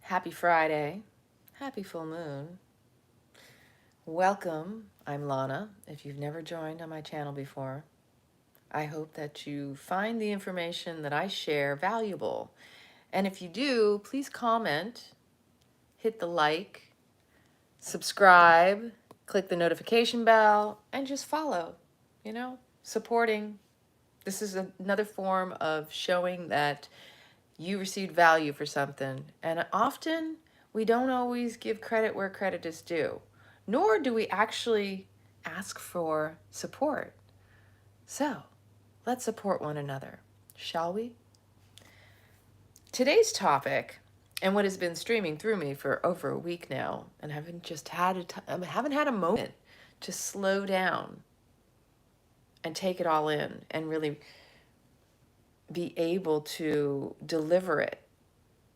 Happy Friday. Happy full moon. Welcome. I'm Lana. If you've never joined on my channel before, I hope that you find the information that I share valuable. And if you do, please comment, hit the like, subscribe, click the notification bell, and just follow, supporting. This is another form of showing that you received value for something. And often we don't always give credit where credit is due, nor do we actually ask for support. So let's support one another, shall we? Today's topic, and what has been streaming through me for over a week now, and haven't had a moment to slow down and take it all in and really be able to deliver it,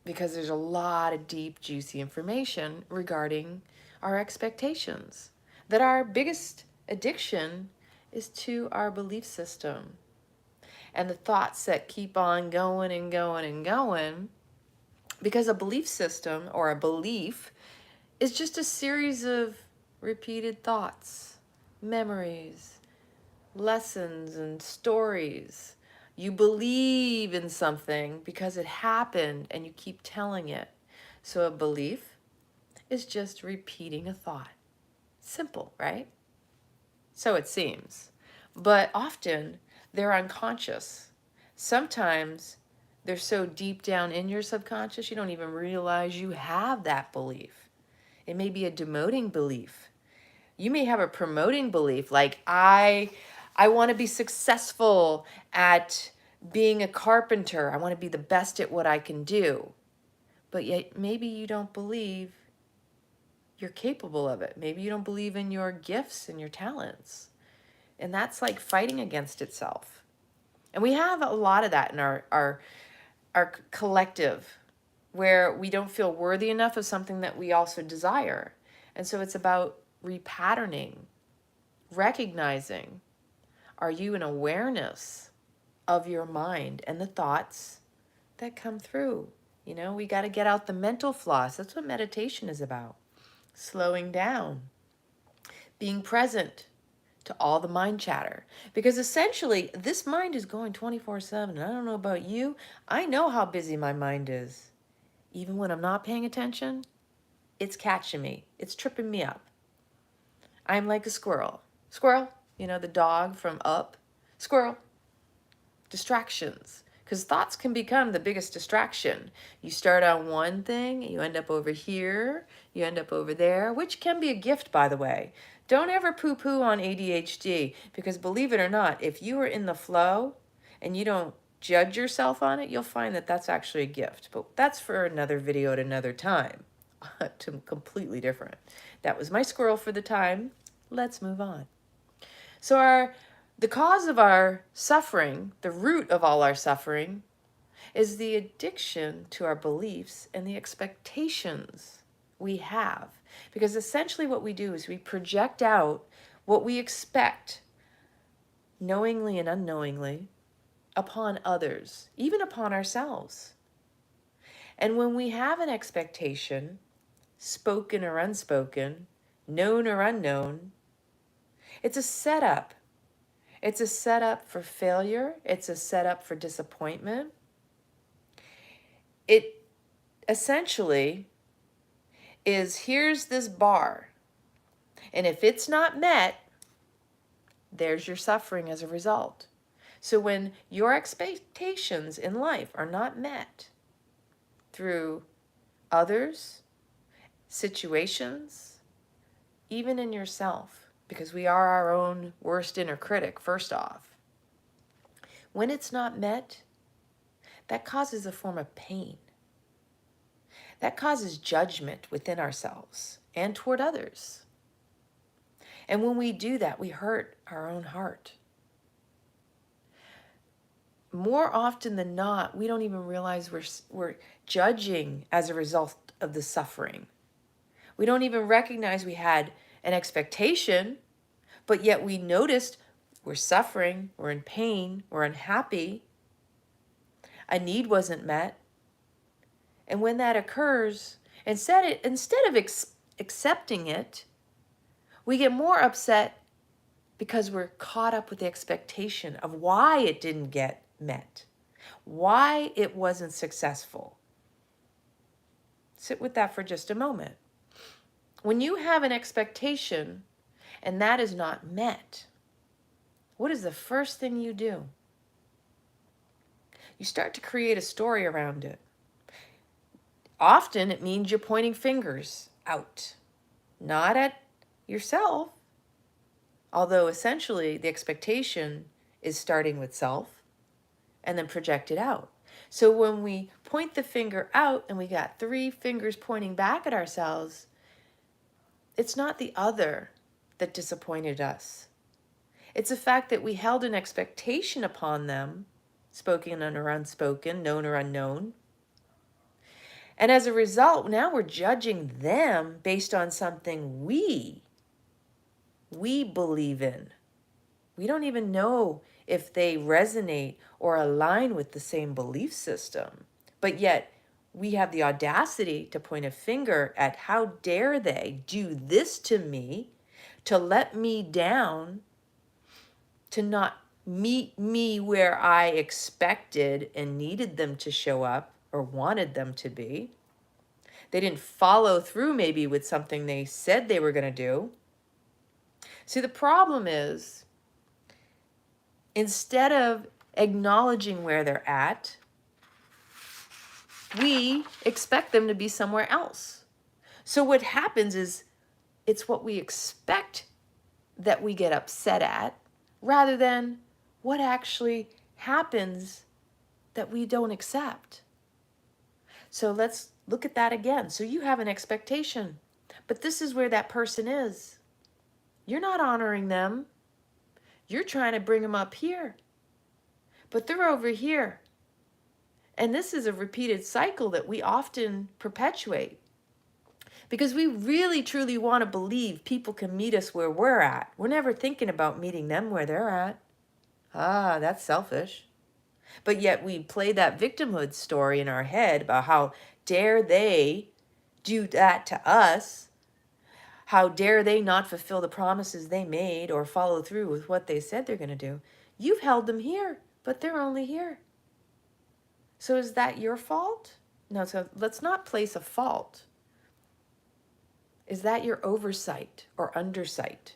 because there's a lot of deep, juicy information regarding our expectations, that our biggest addiction is to our belief system and the thoughts that keep on going and going and going, because a belief system or a belief is just a series of repeated thoughts, memories, lessons, and stories. You believe in something because it happened and you keep telling it. So a belief is just repeating a thought. Simple, right? So it seems. But often they're unconscious. Sometimes they're so deep down in your subconscious you don't even realize you have that belief. It may be a demoting belief. You may have a promoting belief, like I want to be successful at being a carpenter. I want to be the best at what I can do. But yet maybe you don't believe you're capable of it. Maybe you don't believe in your gifts and your talents. And that's like fighting against itself. And we have a lot of that in our collective, where we don't feel worthy enough of something that we also desire. And so it's about repatterning, recognizing, are you in awareness of your mind and the thoughts that come through? We got to get out the mental floss. That's what meditation is about. Slowing down, being present to all the mind chatter. Because essentially, this mind is going 24/7. And I don't know about you. I know how busy my mind is. Even when I'm not paying attention, it's catching me. It's tripping me up. I'm like a squirrel. Squirrel, the dog from Up. Squirrel. Distractions. Because thoughts can become the biggest distraction. You start on one thing, you end up over here, you end up over there, which can be a gift, by the way. Don't ever poo-poo on ADHD, because believe it or not, if you are in the flow and you don't judge yourself on it, you'll find that that's actually a gift. But that's for another video at another time. Completely different. That was my squirrel for the time. Let's move on. So the cause of our suffering, the root of all our suffering, is the addiction to our beliefs and the expectations we have. Because essentially what we do is we project out what we expect, knowingly and unknowingly, upon others, even upon ourselves. And when we have an expectation, spoken or unspoken, known or unknown, it's a setup. It's a setup for failure. It's a setup for disappointment. It essentially is, here's this bar, and if it's not met, there's your suffering as a result. So when your expectations in life are not met through others, situations, even in yourself, because we are our own worst inner critic, first off. When it's not met, that causes a form of pain. That causes judgment within ourselves and toward others. And when we do that, we hurt our own heart. More often than not, we don't even realize we're judging as a result of the suffering. We don't even recognize we had an expectation, but yet we noticed we're suffering, we're in pain, we're unhappy, a need wasn't met. And when that occurs, Instead of accepting it, we get more upset because we're caught up with the expectation of why it didn't get met, why it wasn't successful. Sit with that for just a moment. When you have an expectation and that is not met, what is the first thing you do? You start to create a story around it. Often it means you're pointing fingers out, not at yourself, although essentially the expectation is starting with self and then projected out. So when we point the finger out and we got 3 fingers pointing back at ourselves, it's not the other that disappointed us. It's the fact that we held an expectation upon them, spoken or unspoken, known or unknown. And as a result, now we're judging them based on something we believe in. We don't even know if they resonate or align with the same belief system. But yet, we have the audacity to point a finger at how dare they do this to me, to let me down, to not meet me where I expected and needed them to show up or wanted them to be. They didn't follow through maybe with something they said they were going to do. See, the problem is, instead of acknowledging where they're at, we expect them to be somewhere else. So what happens is it's what we expect that we get upset at rather than what actually happens that we don't accept. So let's look at that again. So you have an expectation, but this is where that person is. You're not honoring them. You're trying to bring them up here, but they're over here. And this is a repeated cycle that we often perpetuate because we really, truly want to believe people can meet us where we're at. We're never thinking about meeting them where they're at. Ah, that's selfish. But yet we play that victimhood story in our head about how dare they do that to us. How dare they not fulfill the promises they made or follow through with what they said they're going to do. You've held them here, but they're only here. So is that your fault? No, so let's not place a fault. Is that your oversight or undersight?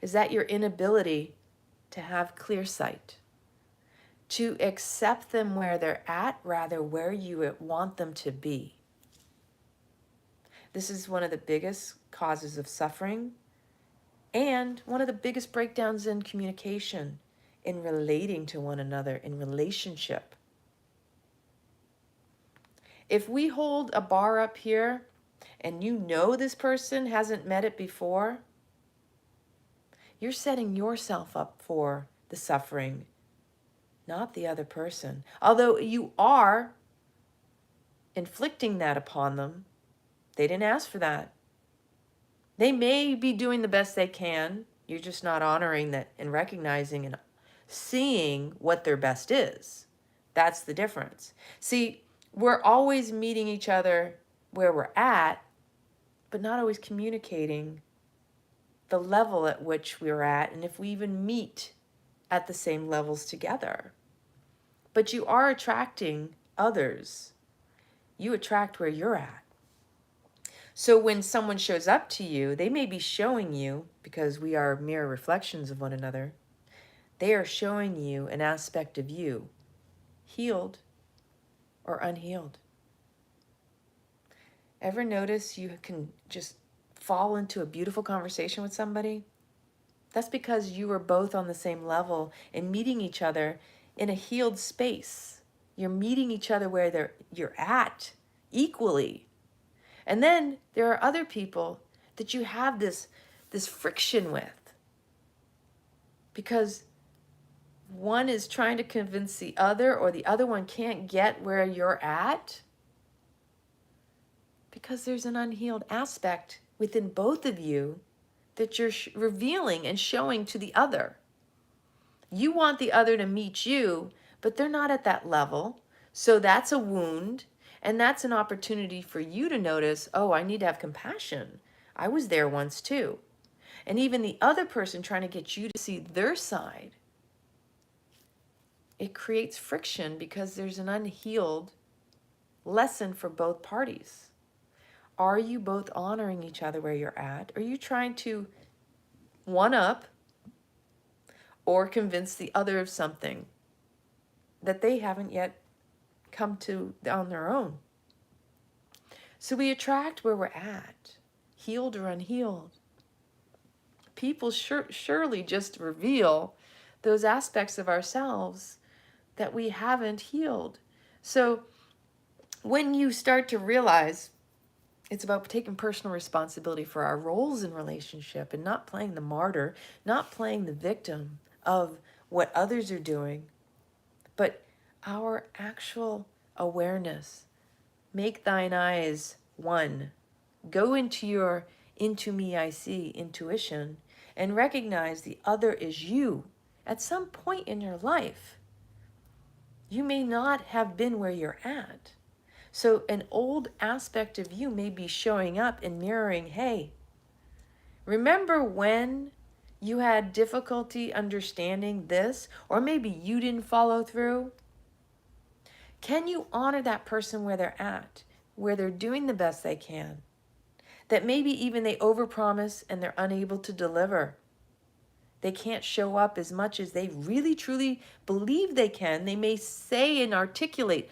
Is that your inability to have clear sight? To accept them where they're at, rather where you want them to be. This is one of the biggest causes of suffering and one of the biggest breakdowns in communication, in relating to one another, in relationship. If we hold a bar up here and you know this person hasn't met it before, you're setting yourself up for the suffering, not the other person. Although you are inflicting that upon them, they didn't ask for that. They may be doing the best they can. You're just not honoring that and recognizing and seeing what their best is. That's the difference. See, we're always meeting each other where we're at, but not always communicating the level at which we're at, and if we even meet at the same levels together. But you are attracting others. You attract where you're at. So when someone shows up to you, they may be showing you, because we are mirror reflections of one another, they are showing you an aspect of you, healed or unhealed. Ever notice you can just fall into a beautiful conversation with somebody? That's because you are both on the same level and meeting each other in a healed space. You're meeting each other where you're at equally. And then there are other people that you have this friction with, because one is trying to convince the other, or the other one can't get where you're at, because there's an unhealed aspect within both of you that you're revealing and showing to the other. You want the other to meet you, but they're not at that level. So that's a wound. And that's an opportunity for you to notice, oh, I need to have compassion. I was there once too. And even the other person trying to get you to see their side, it creates friction because there's an unhealed lesson for both parties. Are you both honoring each other where you're at? Are you trying to one up or convince the other of something that they haven't yet come to on their own? So we attract where we're at, healed or unhealed. People surely just reveal those aspects of ourselves that we haven't healed. So when you start to realize it's about taking personal responsibility for our roles in relationship and not playing the martyr, not playing the victim of what others are doing, but our actual awareness. Make thine eyes one. Go into your into me I see intuition and recognize the other is you. At some point in your life, you may not have been where you're at. So an old aspect of you may be showing up and mirroring, hey, remember when you had difficulty understanding this, or maybe you didn't follow through? Can you honor that person where they're at, where they're doing the best they can? That maybe even they overpromise and they're unable to deliver. They can't show up as much as they really truly believe they can. They may say and articulate,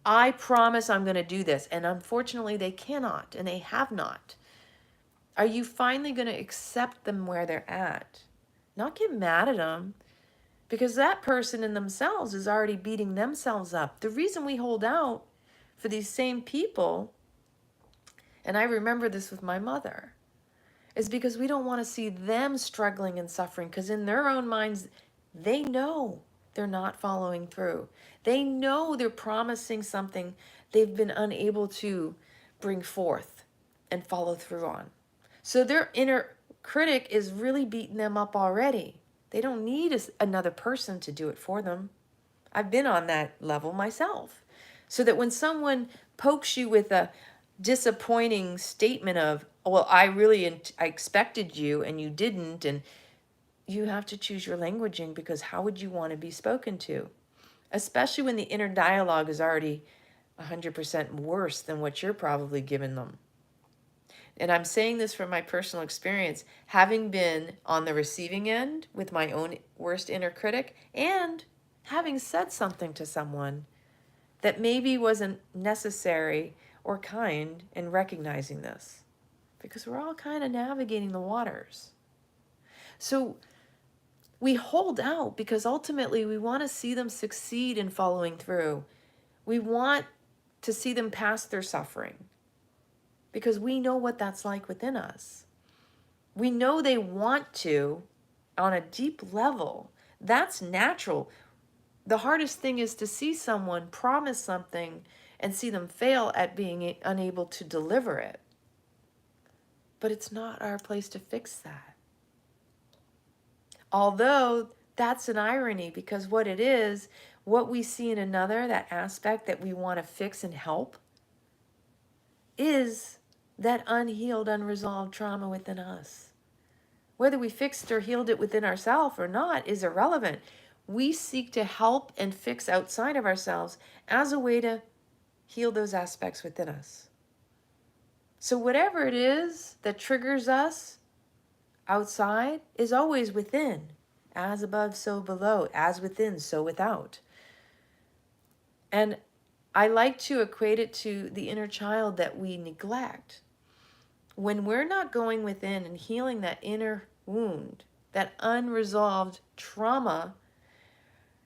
I promise I'm going to do this. And unfortunately, they cannot, and they have not. Are you finally going to accept them where they're at? Not get mad at them, because that person in themselves is already beating themselves up. The reason we hold out for these same people, and I remember this with my mother, is because we don't want to see them struggling and suffering, because in their own minds, they know they're not following through. They know they're promising something they've been unable to bring forth and follow through on. So their inner critic is really beating them up already. They don't need another person to do it for them. I've been on that level myself. So that when someone pokes you with a disappointing statement of, well, I expected you and you didn't, and you have to choose your languaging, because how would you want to be spoken to? Especially when the inner dialogue is already 100% worse than what you're probably giving them. And I'm saying this from my personal experience, having been on the receiving end with my own worst inner critic, and having said something to someone that maybe wasn't necessary or kind, in recognizing this. Because we're all kind of navigating the waters. So we hold out because ultimately we want to see them succeed in following through. We want to see them past their suffering, because we know what that's like within us. We know they want to on a deep level. That's natural. The hardest thing is to see someone promise something and see them fail at being unable to deliver it. But it's not our place to fix that. Although that's an irony, because what it is, what we see in another, that aspect that we want to fix and help, is that unhealed, unresolved trauma within us. Whether we fixed or healed it within ourselves or not is irrelevant. We seek to help and fix outside of ourselves as a way to heal those aspects within us. So whatever it is that triggers us outside is always within. As above, so below. As within, so without. And I like to equate it to the inner child that we neglect. When we're not going within and healing that inner wound, that unresolved trauma,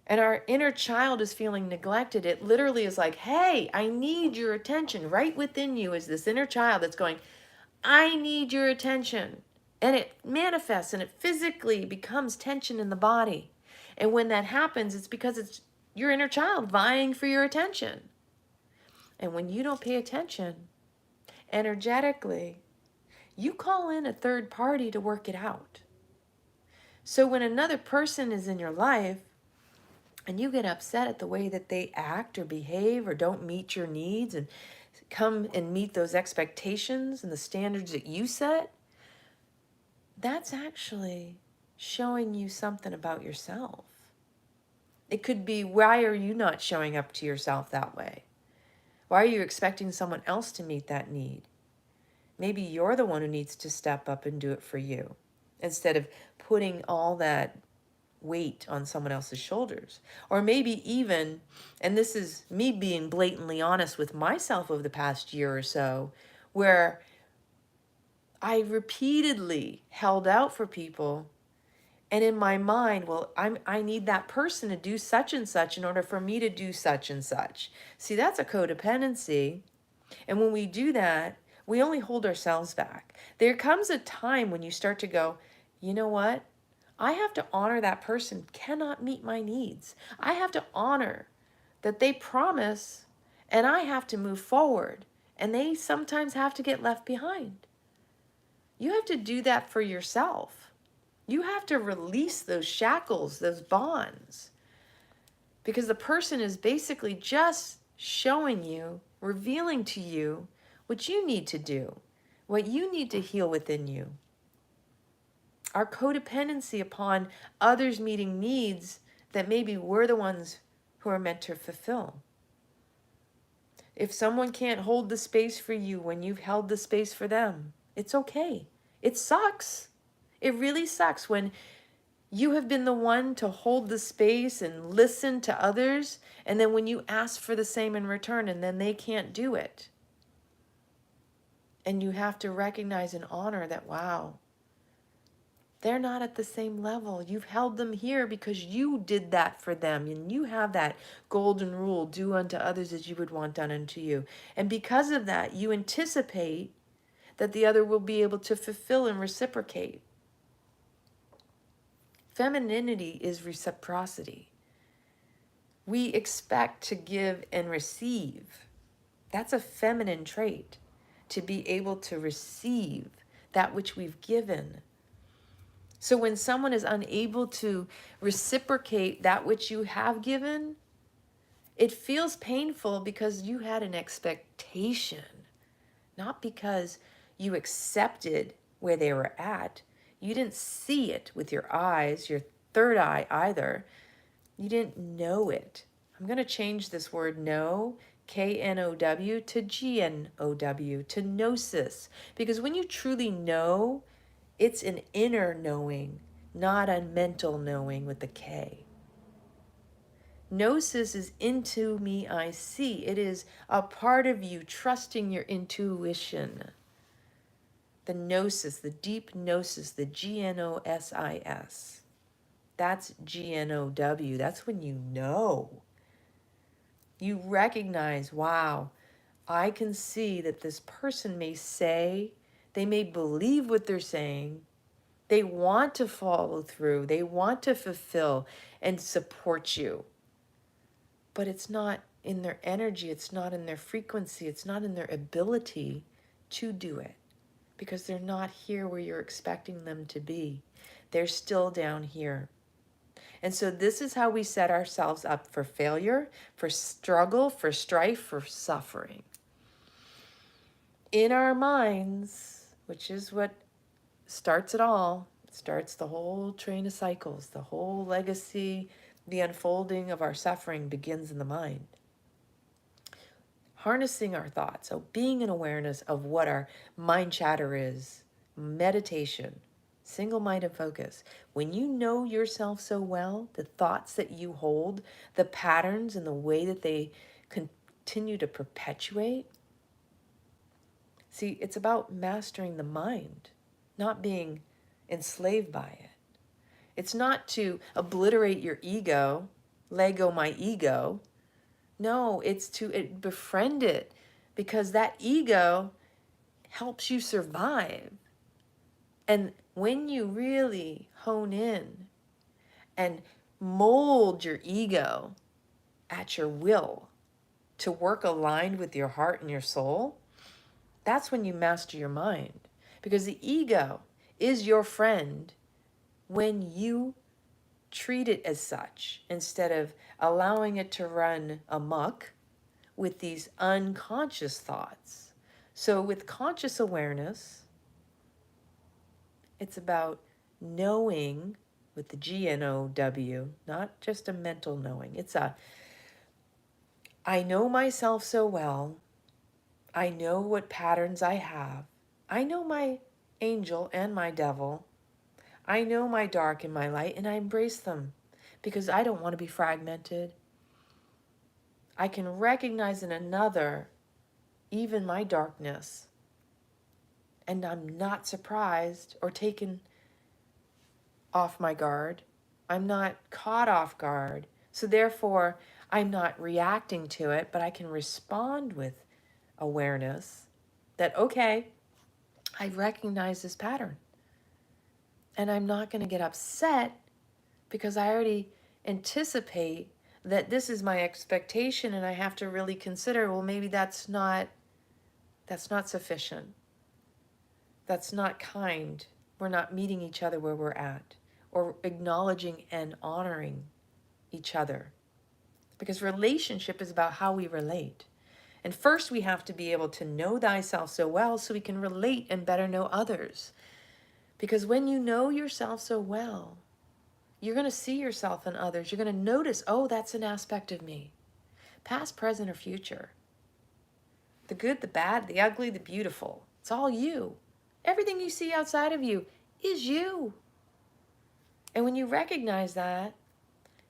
and our inner child is feeling neglected, it literally is like, hey, I need your attention. Right within you is this inner child that's going, I need your attention. And it manifests and it physically becomes tension in the body. And when that happens, it's because it's your inner child vying for your attention. And when you don't pay attention energetically, you call in a third party to work it out. So when another person is in your life and you get upset at the way that they act or behave or don't meet your needs and come and meet those expectations and the standards that you set, that's actually showing you something about yourself. It could be, why are you not showing up to yourself that way? Why are you expecting someone else to meet that need? Maybe you're the one who needs to step up and do it for you, instead of putting all that weight on someone else's shoulders. Or maybe even, and this is me being blatantly honest with myself over the past year or so, where I repeatedly held out for people, and in my mind, well, I need that person to do such and such in order for me to do such and such. See, that's a codependency. And when we do that, we only hold ourselves back. There comes a time when you start to go, you know what? I have to honor that person cannot meet my needs. I have to honor that they promise, and I have to move forward. And they sometimes have to get left behind. You have to do that for yourself. You have to release those shackles, those bonds. Because the person is basically just showing you, revealing to you what you need to do, what you need to heal within you. Our codependency upon others meeting needs that maybe we're the ones who are meant to fulfill. If someone can't hold the space for you when you've held the space for them, it's okay. It sucks. It really sucks when you have been the one to hold the space and listen to others, and then when you ask for the same in return, and then they can't do it. And you have to recognize and honor that, wow, they're not at the same level. You've held them here because you did that for them, and you have that golden rule, do unto others as you would want done unto you. And because of that, you anticipate that the other will be able to fulfill and reciprocate. Femininity is reciprocity. We expect to give and receive. That's a feminine trait, to be able to receive that which we've given. So when someone is unable to reciprocate that which you have given, it feels painful because you had an expectation, not because you accepted where they were at. You didn't see it with your eyes, your third eye either. You didn't know it. I'm going to change this word know, K-N-O-W, to G-N-O-W, to gnosis. Because when you truly know, it's an inner knowing, not a mental knowing with the K. Gnosis is into me, I see. It is a part of you trusting your intuition. The gnosis, the deep gnosis, the G-N-O-S-I-S. That's G-N-O-W. That's when you know. You recognize, wow, I can see that this person may say, they may believe what they're saying, they want to follow through, they want to fulfill and support you. But it's not in their energy, it's not in their frequency, it's not in their ability to do it. Because they're not here where you're expecting them to be. They're still down here. And so this is how we set ourselves up for failure, for struggle, for strife, for suffering. In our minds, which is what starts it all, starts the whole train of cycles, the whole legacy, the unfolding of our suffering begins in the mind. Harnessing our thoughts, so being in awareness of what our mind chatter is, meditation, single-minded focus. When you know yourself so well, the thoughts that you hold, the patterns and the way that they continue to perpetuate. See, it's about mastering the mind, not being enslaved by it. It's not to obliterate your ego, let go my ego. No, it's to befriend it, because that ego helps you survive. And when you really hone in and mold your ego at your will to work aligned with your heart and your soul, that's when you master your mind. Because the ego is your friend when you treat it as such instead of allowing it to run amok with these unconscious thoughts. So with conscious awareness, it's about knowing with the GNOW, not just a mental knowing. It's a, I know myself so well. I know what patterns I have. I know my angel and my devil. I know my dark and my light, and I embrace them because I don't want to be fragmented. I can recognize in another even my darkness, and I'm not surprised or taken off my guard. I'm not caught off guard. So therefore, I'm not reacting to it, but I can respond with awareness that, okay, I recognize this pattern. And I'm not going to get upset because I already anticipate that this is my expectation, and I have to really consider, well, maybe that's not sufficient. That's not kind. We're not meeting each other where we're at, or acknowledging and honoring each other. Because relationship is about how we relate. And first we have to be able to know thyself so well so we can relate and better know others. Because when you know yourself so well, you're going to see yourself in others. You're going to notice, oh, that's an aspect of me. Past, present, or future. The good, the bad, the ugly, the beautiful. It's all you. Everything you see outside of you is you. And when you recognize that,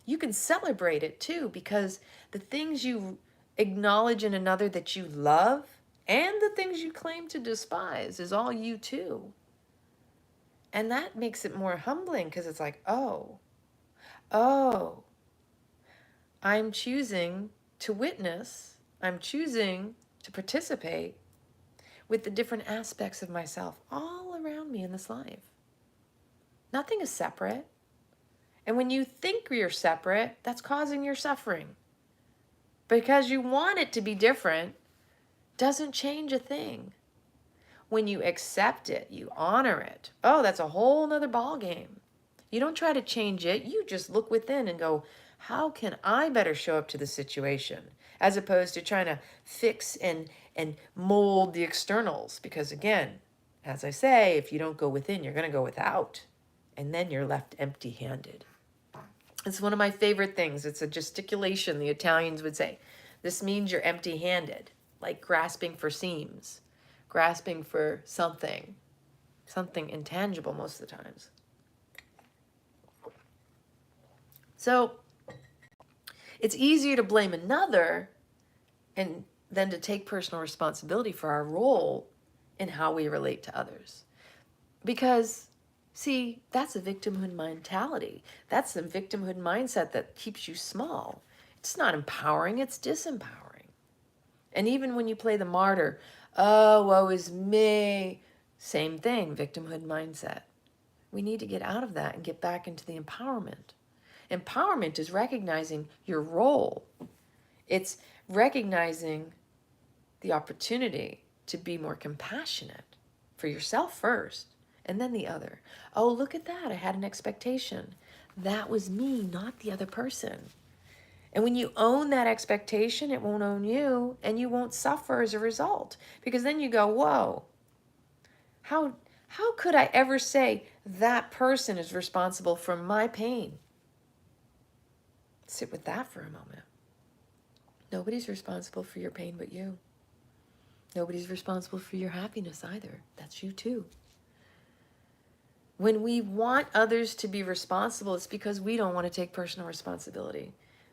you can celebrate it too, because the things you acknowledge in another that you love and the things you claim to despise is all you too. And that makes it more humbling because it's like, oh, I'm choosing to witness, I'm choosing to participate with the different aspects of myself all around me in this life. Nothing is separate. And when you think you're separate, that's causing your suffering. Because you want it to be different, doesn't change a thing. When you accept it, you honor it, oh, that's a whole nother ball game. You don't try to change it. You just look within and go, how can I better show up to the situation? As opposed to trying to fix and mold the externals. Because again, as I say, if you don't go within, you're going to go without. And then you're left empty-handed. It's one of my favorite things. It's a gesticulation, the Italians would say. This means you're empty-handed, like grasping for seams, grasping for something intangible most of the times. So it's easier to blame another and than to take personal responsibility for our role in how we relate to others. Because, see, that's a victimhood mentality. That's the victimhood mindset that keeps you small. It's not empowering, it's disempowering. And even when you play the martyr, oh, woe is me, same thing, victimhood mindset. We need to get out of that and get back into the empowerment. Empowerment is recognizing your role. It's recognizing the opportunity to be more compassionate for yourself first, and then the other. Oh, look at that. I had an expectation. That was me, not the other person. And when you own that expectation, it won't own you, and you won't suffer as a result. Because then you go, whoa, how could I ever say that person is responsible for my pain? Sit with that for a moment. Nobody's responsible for your pain but you. Nobody's responsible for your happiness either. That's you too. When we want others to be responsible, it's because we don't want to take personal responsibility.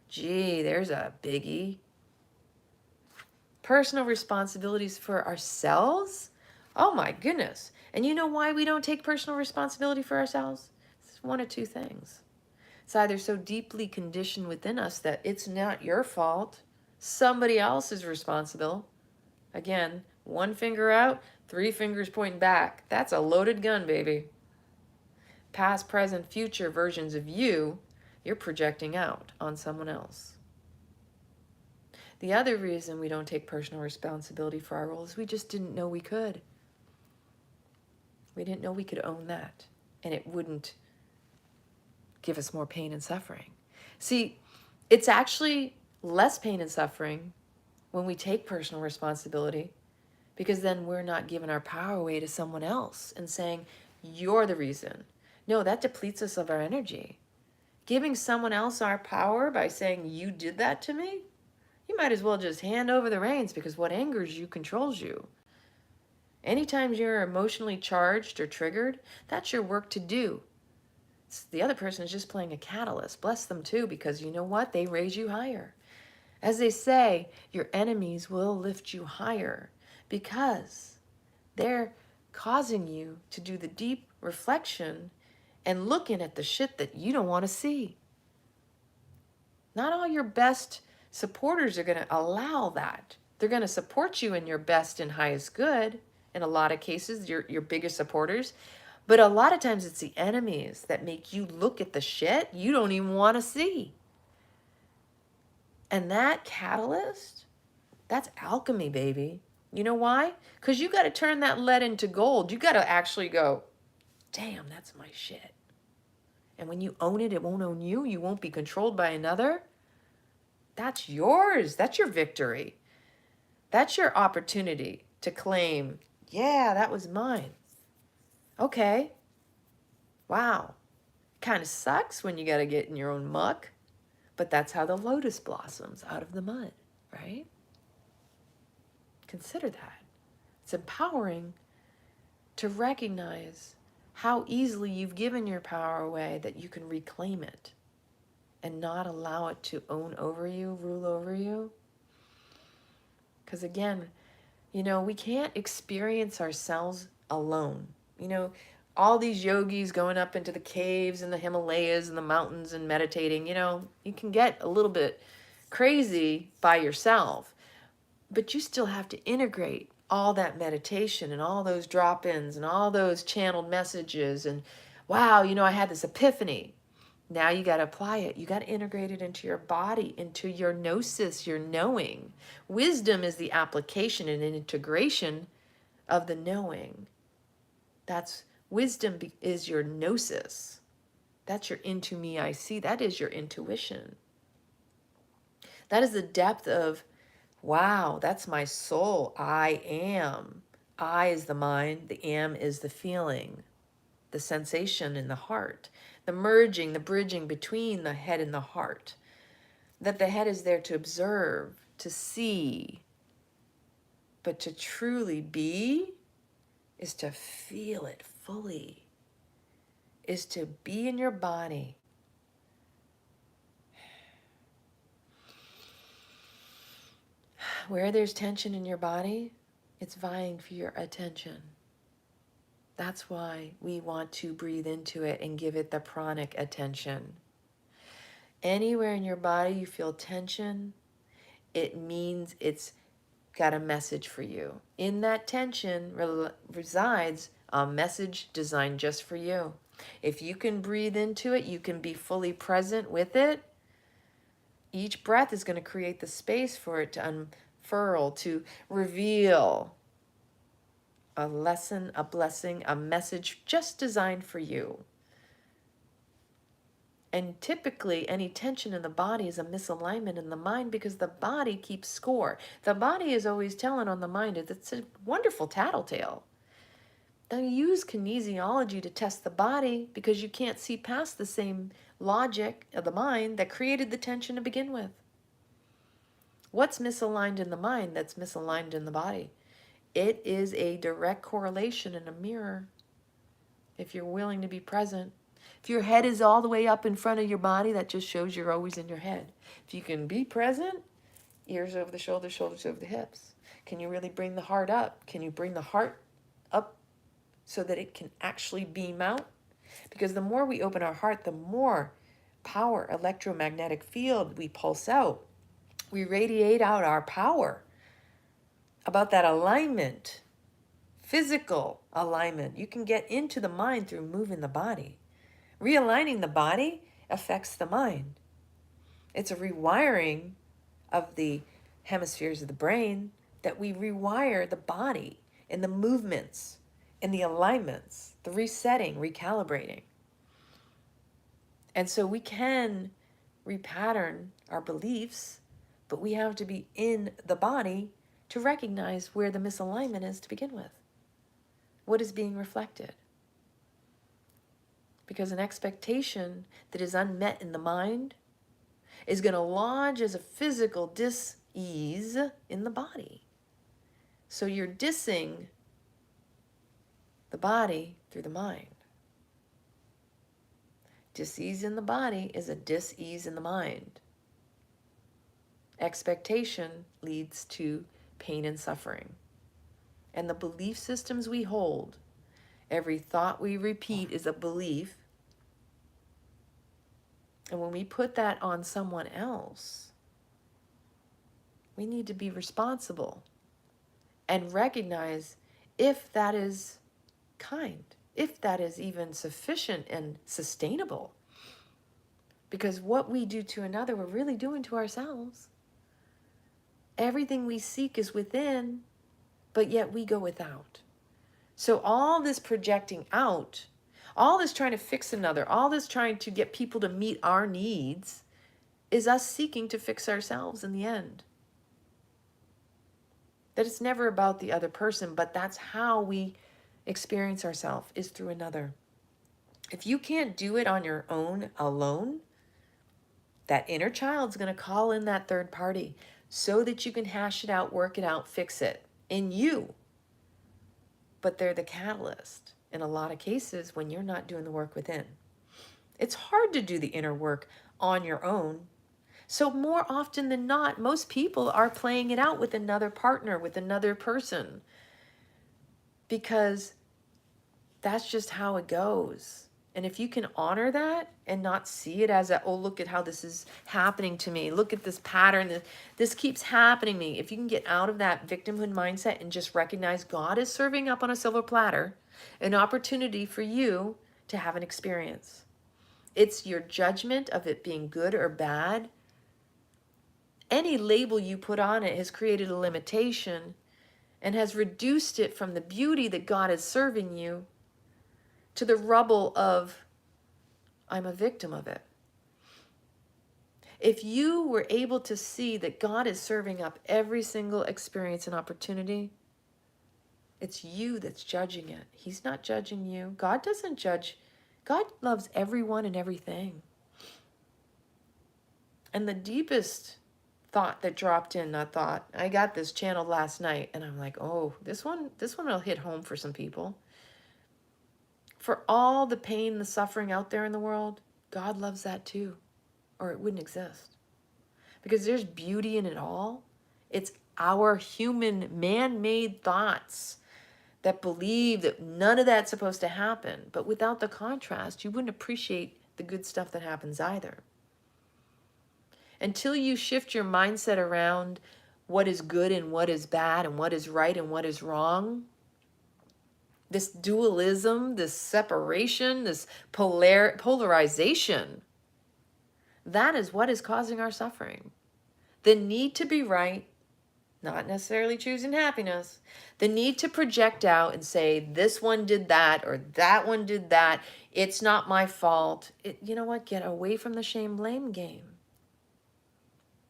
Gee, there's a biggie. Personal responsibilities for ourselves? Oh my goodness. And you know why we don't take personal responsibility for ourselves? It's one of two things. It's either so deeply conditioned within us that it's not your fault. Somebody else is responsible. Again, one finger out, three fingers pointing back. That's a loaded gun, baby. Past, present, future versions of you, you're projecting out on someone else. The other reason we don't take personal responsibility for our role is we just didn't know we could. We didn't know we could own that, and it wouldn't give us more pain and suffering. See, it's actually less pain and suffering when we take personal responsibility, because then we're not giving our power away to someone else and saying, you're the reason. No, that depletes us of our energy. Giving someone else our power by saying, you did that to me, you might as well just hand over the reins, because what angers you controls you. Anytime you're emotionally charged or triggered, that's your work to do. The other person is just playing a catalyst. Bless them too, because you know what? They raise you higher. As they say, your enemies will lift you higher, because they're causing you to do the deep reflection and looking at the shit that you don't want to see. Not all your best supporters are going to allow that. They're going to support you in your best and highest good. In a lot of cases, your biggest supporters. But a lot of times it's the enemies that make you look at the shit you don't even want to see. And that catalyst, that's alchemy, baby. You know why? Because you got to turn that lead into gold. You got to actually go, damn, that's my shit. And when you own it, it won't own you. You won't be controlled by another. That's yours. That's your victory. That's your opportunity to claim, yeah, that was mine. Okay. Wow. Kind of sucks when you got to get in your own muck, but that's how the lotus blossoms out of the mud, right? Consider that. It's empowering to recognize how easily you've given your power away, that you can reclaim it and not allow it to own over you, rule over you. Because again, you know, we can't experience ourselves alone. You know, all these yogis going up into the caves and the Himalayas and the mountains and meditating, you know, you can get a little bit crazy by yourself, but you still have to integrate all that meditation and all those drop-ins and all those channeled messages. And wow, you know, I had this epiphany. Now you got to apply it. You got to integrate it into your body, into your gnosis, your knowing. Wisdom is the application and integration of the knowing. That's wisdom is your gnosis. That's your into me, I see. That is your intuition. That is the depth of, wow, that's my soul. I am. I is the mind. The am is the feeling, the sensation in the heart, the merging, the bridging between the head and the heart. That the head is there to observe, to see, but to truly be is to feel it fully, is to be in your body. Where there's tension in your body, it's vying for your attention. That's why we want to breathe into it and give it the pranic attention. Anywhere in your body you feel tension, it means it's got a message for you. In that tension resides a message designed just for you. If you can breathe into it, you can be fully present with it. Each breath is going to create the space for it to unfurl, to reveal a lesson, a blessing, a message just designed for you. And typically, any tension in the body is a misalignment in the mind, because the body keeps score. The body is always telling on the mind. It's a wonderful tattletale. They use kinesiology to test the body, because you can't see past the same logic of the mind that created the tension to begin with. What's misaligned in the mind that's misaligned in the body? It is a direct correlation in a mirror. If you're willing to be present. If your head is all the way up in front of your body, that just shows you're always in your head. If you can be present, ears over the shoulders, shoulders over the hips. Can you really bring the heart up? Can you bring the heart up so that it can actually beam out? Because the more we open our heart, the more power, electromagnetic field we pulse out. We radiate out our power. About that alignment, physical alignment. You can get into the mind through moving the body. Realigning the body affects the mind. It's a rewiring of the hemispheres of the brain, that we rewire the body in the movements, in the alignments, the resetting, recalibrating. And so we can repattern our beliefs, but we have to be in the body to recognize where the misalignment is to begin with. What is being reflected? Because an expectation that is unmet in the mind is going to lodge as a physical dis-ease in the body. So you're dissing the body through the mind. Dis-ease in the body is a dis-ease in the mind. Expectation leads to pain and suffering. And the belief systems we hold, every thought we repeat is a belief. And when we put that on someone else, we need to be responsible and recognize if that is kind, if that is even sufficient and sustainable. Because what we do to another, we're really doing to ourselves. Everything we seek is within, but yet we go without. So all this projecting out, all this trying to fix another, all this trying to get people to meet our needs is us seeking to fix ourselves in the end. That it's never about the other person, but that's how we experience ourselves, is through another. If you can't do it on your own, alone, that inner child's going to call in that third party so that you can hash it out, work it out, fix it in you. But they're the catalyst in a lot of cases when you're not doing the work within. It's hard to do the inner work on your own. So more often than not, most people are playing it out with another partner, with another person, because that's just how it goes. And if you can honor that and not see it as a, oh, look at how this is happening to me. Look at this pattern. This keeps happening to me. If you can get out of that victimhood mindset and just recognize God is serving up on a silver platter an opportunity for you to have an experience. It's your judgment of it being good or bad. Any label you put on it has created a limitation and has reduced it from the beauty that God is serving you to the rubble of, I'm a victim of it. If you were able to see that God is serving up every single experience and opportunity, it's you that's judging it. He's not judging you. God doesn't judge. God loves everyone and everything. And the deepest thought that dropped in, not thought, I got this channeled last night, and I'm like, oh, this one will hit home for some people. For all the pain, the suffering out there in the world, God loves that too, or it wouldn't exist. Because there's beauty in it all. It's our human, man-made thoughts that believe that none of that's supposed to happen. But without the contrast, you wouldn't appreciate the good stuff that happens either. Until you shift your mindset around what is good and what is bad and what is right and what is wrong, this dualism, this separation, this polarization, that is what is causing our suffering. The need to be right, not necessarily choosing happiness. The need to project out and say, this one did that or that one did that. It's not my fault. You know what? Get away from the shame blame game.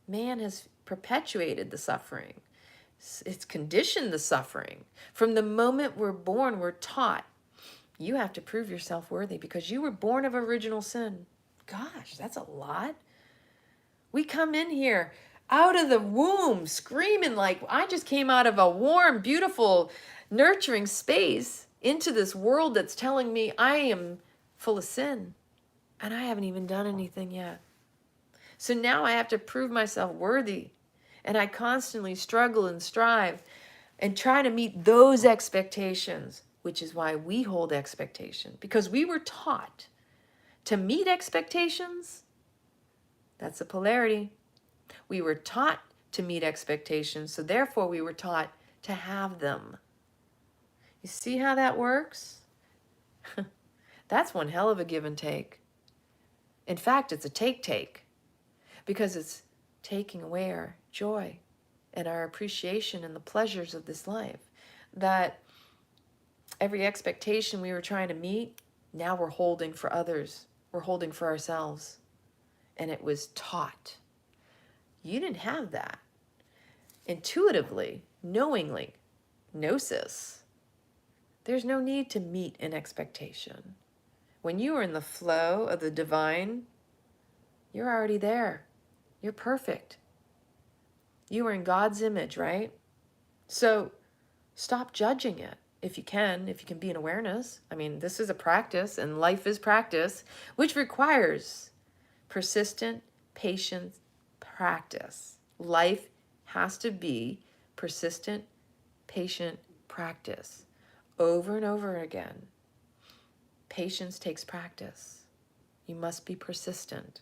Man has perpetuated the suffering. It's conditioned the suffering. From the moment we're born, we're taught, you have to prove yourself worthy because you were born of original sin. Gosh, that's a lot. We come in here out of the womb screaming like, I just came out of a warm, beautiful, nurturing space into this world that's telling me I am full of sin and I haven't even done anything yet. So now I have to prove myself worthy. And I constantly struggle and strive and try to meet those expectations, which is why we hold expectation. Because we were taught to meet expectations. That's a polarity. We were taught to meet expectations, so therefore we were taught to have them. You see how that works? That's one hell of a give and take. In fact, it's a take-take. Because it's taking away our joy and our appreciation and the pleasures of this life. That every expectation we were trying to meet, now we're holding for others. we're holding for ourselves. And it was taught. You didn't have that. Intuitively, knowingly, gnosis, there's no need to meet an expectation. When you are in the flow of the divine, you're already there. You're perfect. You are in God's image, right? So stop judging it if you can be in awareness. I mean, this is a practice, and life is practice, which requires persistent, patient practice. Life has to be persistent, patient practice over and over again. Patience takes practice. You must be persistent.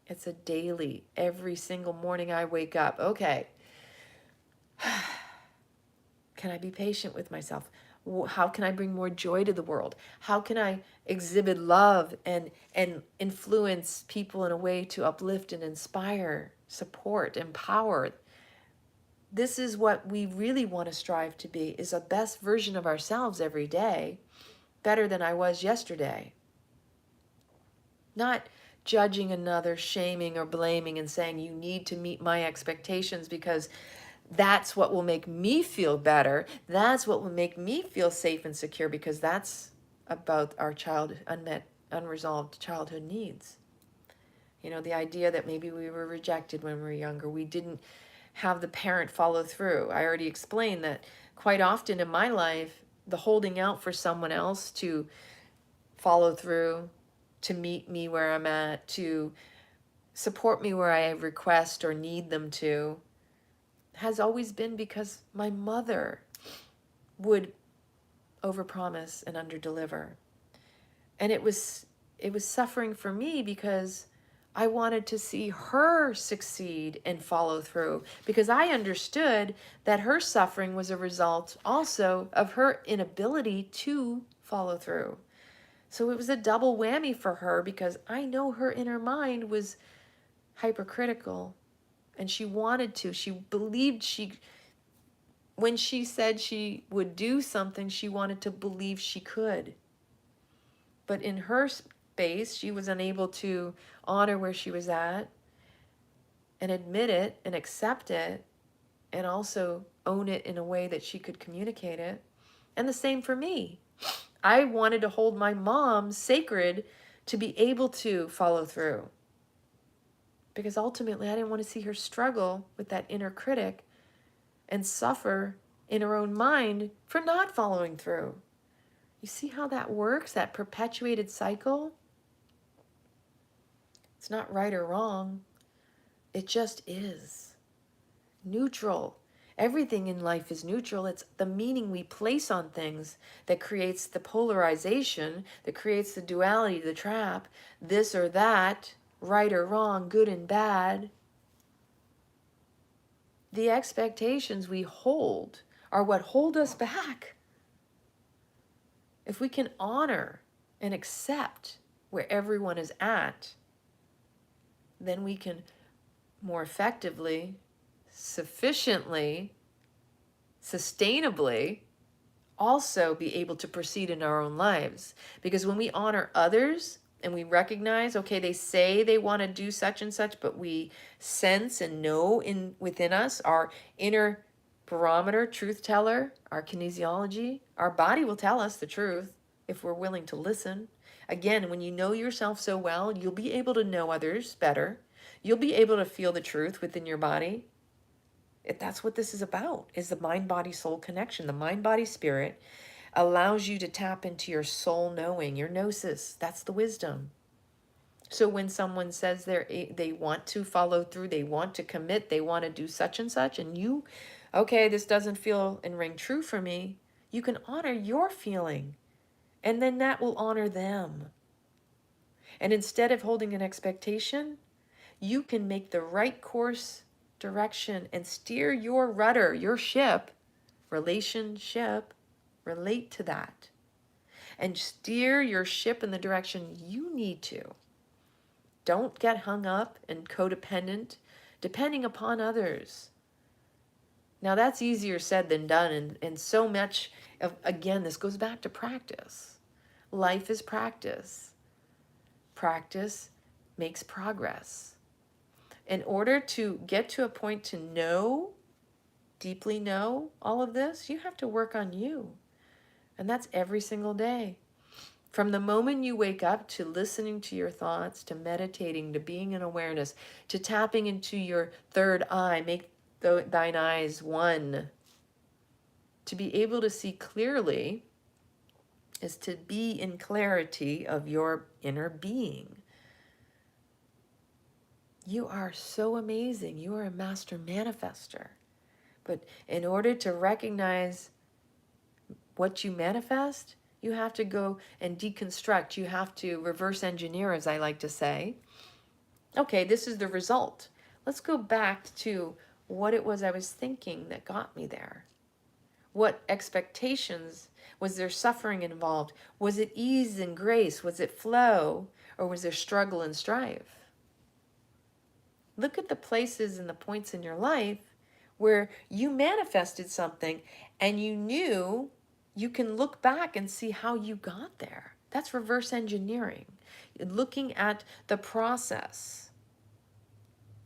It's a daily, every single morning I wake up. Okay, can I be patient with myself? How can I bring more joy to the world? How can I exhibit love and influence people in a way to uplift and inspire, support, empower? This is what we really want to strive to be, is a best version of ourselves every day, better than I was yesterday. Not judging another, shaming or blaming and saying you need to meet my expectations because that's what will make me feel better. That's what will make me feel safe and secure, because that's about our unmet, unresolved childhood needs. You know, the idea that maybe we were rejected when we were younger. We didn't have the parent follow through. I already explained that quite often in my life, the holding out for someone else to follow through, to meet me where I'm at, to support me where I request or need them to, has always been because my mother would overpromise and underdeliver. And it was suffering for me because I wanted to see her succeed and follow through, because I understood that her suffering was a result also of her inability to follow through. So it was a double whammy for her, because I know her inner mind was hypercritical. And she wanted to. She believed when she said she would do something, she wanted to believe she could. But in her space, she was unable to honor where she was at and admit it and accept it and also own it in a way that she could communicate it. And the same for me. I wanted to hold my mom sacred to be able to follow through, because ultimately I didn't want to see her struggle with that inner critic and suffer in her own mind for not following through. You see how that works, that perpetuated cycle? It's not right or wrong. It just is. Neutral. Everything in life is neutral. It's the meaning we place on things that creates the polarization, that creates the duality, the trap, this or that, right or wrong, good and bad. The expectations we hold are what hold us back. If we can honor and accept where everyone is at, then we can more effectively, sufficiently, sustainably also be able to proceed in our own lives. Because when we honor others and we recognize, okay, they say they want to do such and such, but we sense and know within us, our inner barometer, truth teller, our kinesiology, our body will tell us the truth if we're willing to listen. Again, when you know yourself so well, you'll be able to know others better. You'll be able to feel the truth within your body. That's what this is about, is the mind-body-soul connection. The mind-body-spirit allows you to tap into your soul knowing, your gnosis. That's the wisdom. So when someone says they want to follow through, they want to commit, they want to do such and such, and you, okay, this doesn't feel and ring true for me, you can honor your feeling, and then that will honor them. And instead of holding an expectation, you can make the right course direction and steer your rudder, your ship, relationship, relate to that. And steer your ship in the direction you need to. Don't get hung up and codependent, depending upon others. Now that's easier said than done, and so much of, again, this goes back to practice. Life is practice. Practice makes progress. In order to get to a point to know, deeply know all of this, you have to work on you. And that's every single day. From the moment you wake up to listening to your thoughts, to meditating, to being in awareness, to tapping into your third eye, make thine eyes one. To be able to see clearly is to be in clarity of your inner being. You are so amazing. You are a master manifester. But in order to recognize what you manifest, you have to go and deconstruct. You have to reverse engineer, as I like to say. Okay, this is the result. Let's go back to what it was I was thinking that got me there. What expectations? Was there suffering involved? Was it ease and grace? Was it flow? Or was there struggle and strife? Look at the places and the points in your life where you manifested something and you knew you can look back and see how you got there. That's reverse engineering. Looking at the process,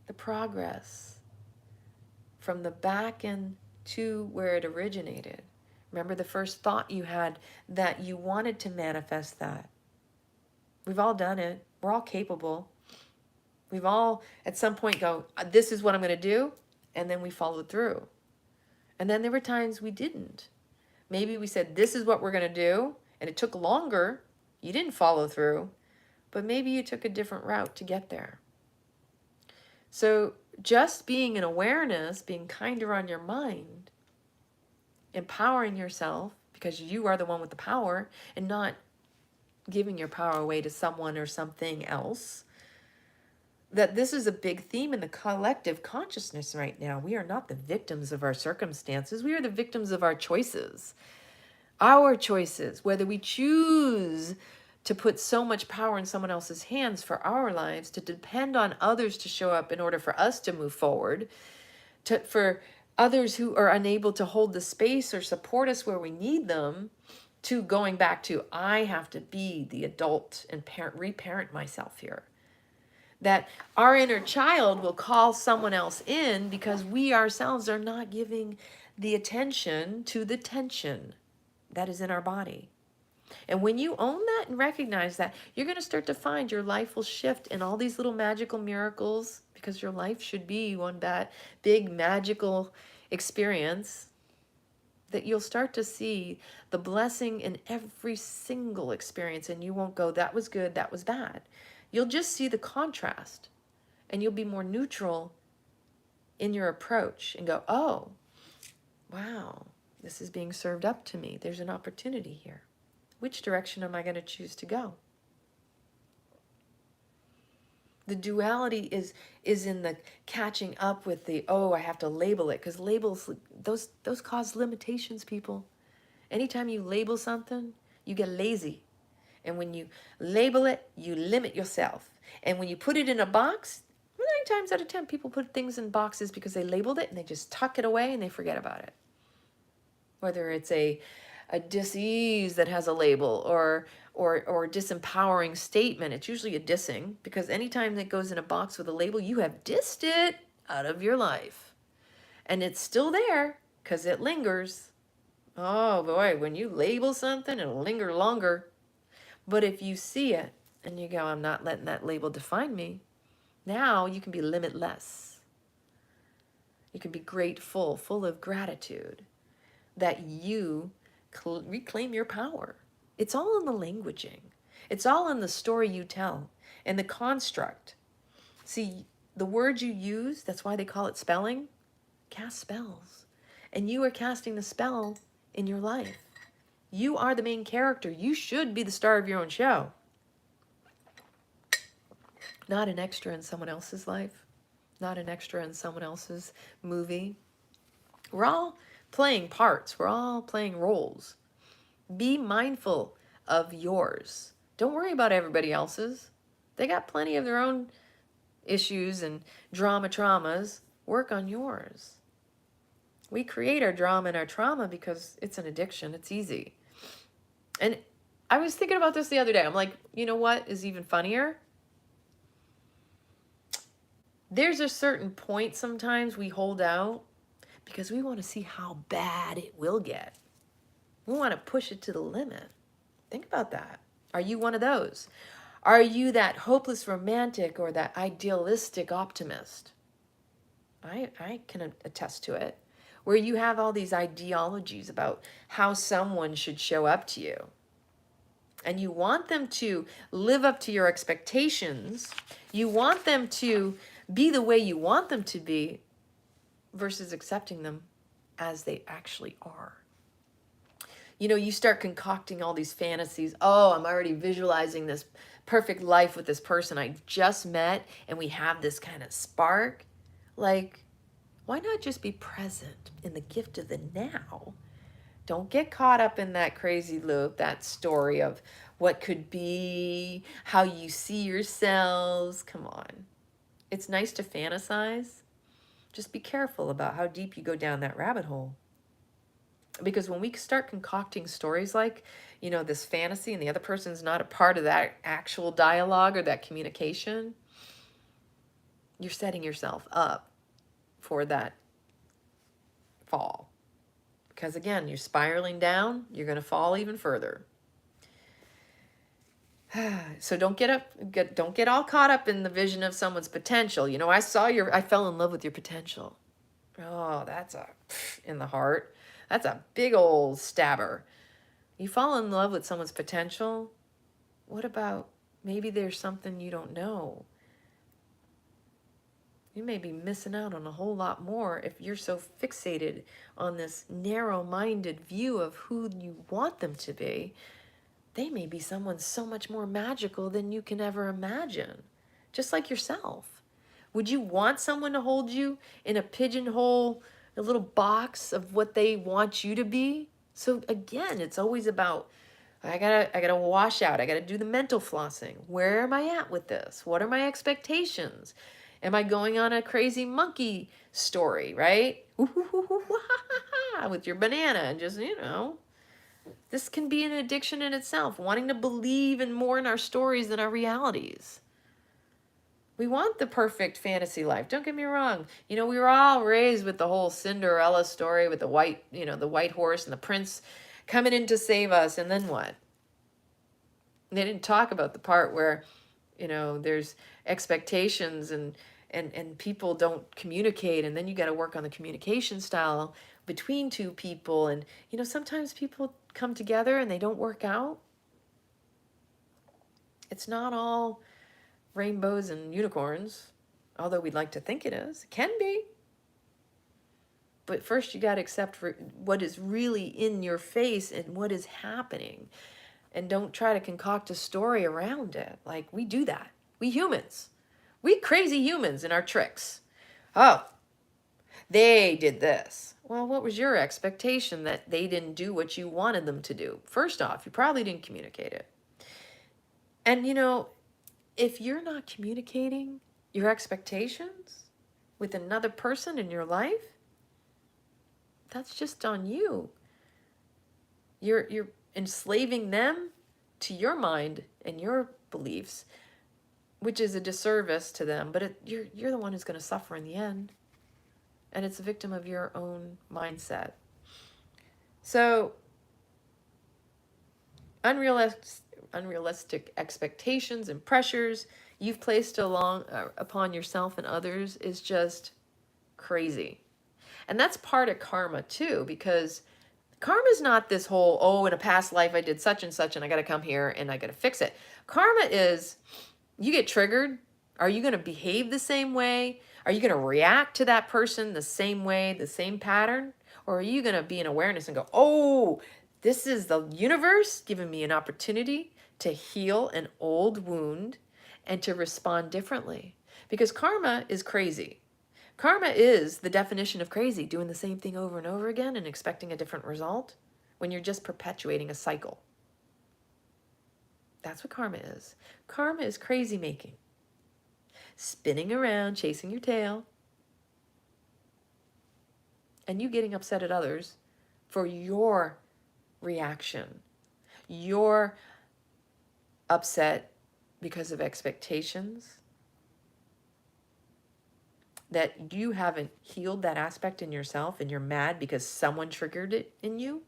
the progress from the back end to where it originated. Remember the first thought you had that you wanted to manifest that. We've all done it. We're all capable. We've all at some point go, this is what I'm going to do. And then we followed through. And then there were times we didn't. Maybe we said, this is what we're going to do. And it took longer. You didn't follow through. But maybe you took a different route to get there. So just being in awareness, being kinder on your mind, empowering yourself, because you are the one with the power, and not giving your power away to someone or something else. That this is a big theme in the collective consciousness right now. We are not the victims of our circumstances. We are the victims of our choices. Our choices, whether we choose to put so much power in someone else's hands for our lives, to depend on others to show up in order for us to move forward, for others who are unable to hold the space or support us where we need them, to going back to, I have to be the adult and reparent myself here. That our inner child will call someone else in because we ourselves are not giving the attention to the tension that is in our body. And when you own that and recognize that, you're going to start to find your life will shift in all these little magical miracles, because your life should be one that big magical experience, that you'll start to see the blessing in every single experience, and you won't go, that was good, that was bad. You'll just see the contrast, and you'll be more neutral in your approach and go, oh, wow, this is being served up to me. There's an opportunity here. Which direction am I going to choose to go? The duality is in the catching up with the, oh, I have to label it, because labels, those cause limitations, people. Anytime you label something, you get lazy. And when you label it, you limit yourself. And when you put it in a box, 9 times out of 10, people put things in boxes because they labeled it and they just tuck it away and they forget about it. Whether it's a dis-ease that has a label or disempowering statement, it's usually a dissing, because anytime that goes in a box with a label, you have dissed it out of your life. And it's still there because it lingers. Oh boy, when you label something, it'll linger longer. But if you see it and you go, I'm not letting that label define me, now you can be limitless. You can be grateful, full of gratitude that you reclaim your power. It's all in the languaging. It's all in the story you tell and the construct. See, the words you use, that's why they call it spelling, cast spells. And you are casting the spell in your life. You are the main character. You should be the star of your own show. Not an extra in someone else's life. Not an extra in someone else's movie. We're all playing parts. We're all playing roles. Be mindful of yours. Don't worry about everybody else's. They got plenty of their own issues and traumas. Work on yours. We create our drama and our trauma because it's an addiction. It's easy. And I was thinking about this the other day. I'm like, you know what is even funnier? There's a certain point sometimes we hold out because we want to see how bad it will get. We want to push it to the limit. Think about that. Are you one of those? Are you that hopeless romantic or that idealistic optimist? I can attest to it. Where you have all these ideologies about how someone should show up to you. And you want them to live up to your expectations. You want them to be the way you want them to be versus accepting them as they actually are. You know, you start concocting all these fantasies. Oh, I'm already visualizing this perfect life with this person I just met, and we have this kind of spark. Like, why not just be present in the gift of the now? Don't get caught up in that crazy loop, that story of what could be, how you see yourselves. Come on. It's nice to fantasize. Just be careful about how deep you go down that rabbit hole. Because when we start concocting stories like, you know, this fantasy and the other person's not a part of that actual dialogue or that communication, you're setting yourself up for that fall. Because again, you're spiraling down, you're going to fall even further. So don't get all caught up in the vision of someone's potential. You know, I fell in love with your potential. Oh, that's in the heart. That's a big old stabber. You fall in love with someone's potential. What about maybe there's something you don't know? You may be missing out on a whole lot more if you're so fixated on this narrow-minded view of who you want them to be. They may be someone so much more magical than you can ever imagine, just like yourself. Would you want someone to hold you in a pigeonhole, a little box of what they want you to be? So again, it's always about, I gotta wash out. I gotta do the mental flossing. Where am I at with this? What are my expectations? Am I going on a crazy monkey story, right? With your banana and just, you know, this can be an addiction in itself, wanting to believe in more in our stories than our realities. We want the perfect fantasy life. Don't get me wrong. You know, we were all raised with the whole Cinderella story with the white, you know, the white horse and the prince coming in to save us. And then what? They didn't talk about the part where, you know, there's expectations and people don't communicate, and then you got to work on the communication style between two people. And, you know, sometimes people come together and they don't work out. It's not all rainbows and unicorns, although we'd like to think it is. It can be. But first you got to accept what is really in your face and what is happening. And don't try to concoct a story around it. Like, we do that. We humans. We crazy humans in our tricks. Oh, they did this. Well, what was your expectation that they didn't do what you wanted them to do? First off, you probably didn't communicate it. And, you know, if you're not communicating your expectations with another person in your life, that's just on you. You're enslaving them to your mind and your beliefs, which is a disservice to them, but you're the one who's going to suffer in the end. And it's a victim of your own mindset. So, unrealistic expectations and pressures you've placed upon yourself and others is just crazy. And that's part of karma too, because karma is not this whole, oh, in a past life I did such and such and I got to come here and I got to fix it. Karma is, you get triggered. Are you going to behave the same way? Are you going to react to that person the same way, the same pattern? Or are you going to be in awareness and go, oh, this is the universe giving me an opportunity to heal an old wound and to respond differently? Because karma is crazy. Karma is the definition of crazy, doing the same thing over and over again and expecting a different result when you're just perpetuating a cycle. That's what karma is. Karma is crazy making. Spinning around, chasing your tail, and you getting upset at others for your reaction, your upset because of expectations, that you haven't healed that aspect in yourself and you're mad because someone triggered it in you,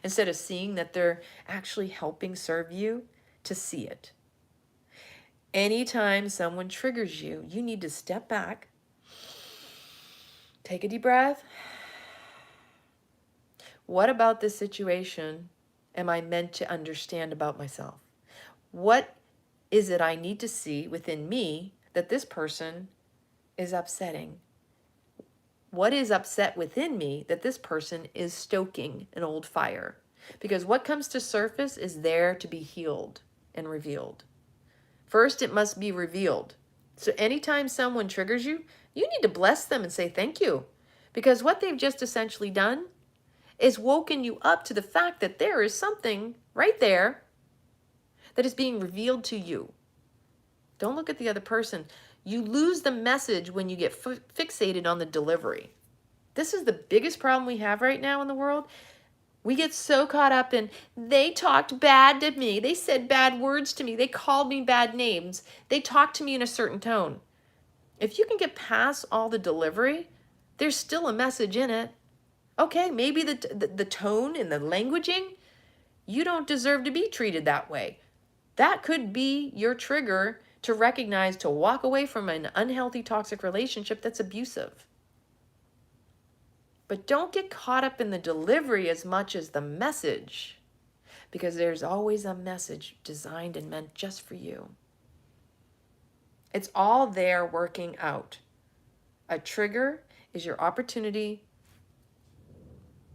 instead of seeing that they're actually helping serve you, to see it. Anytime someone triggers you, you need to step back, take a deep breath. What about this situation am I meant to understand about myself? What is it I need to see within me that this person is upsetting? What is upset within me that this person is stoking an old fire? Because what comes to surface is there to be healed and revealed. First, it must be revealed. So anytime someone triggers you, you need to bless them and say thank you. Because what they've just essentially done is woken you up to the fact that there is something right there that is being revealed to you. Don't look at the other person. You lose the message when you get fixated on the delivery. This is the biggest problem we have right now in the world. We get so caught up in, they talked bad to me. They said bad words to me. They called me bad names. They talked to me in a certain tone. If you can get past all the delivery, there's still a message in it. Okay, maybe the tone and the languaging, you don't deserve to be treated that way. That could be your trigger to recognize, to walk away from an unhealthy, toxic relationship that's abusive. But don't get caught up in the delivery as much as the message, because there's always a message designed and meant just for you. It's all there working out. A trigger is your opportunity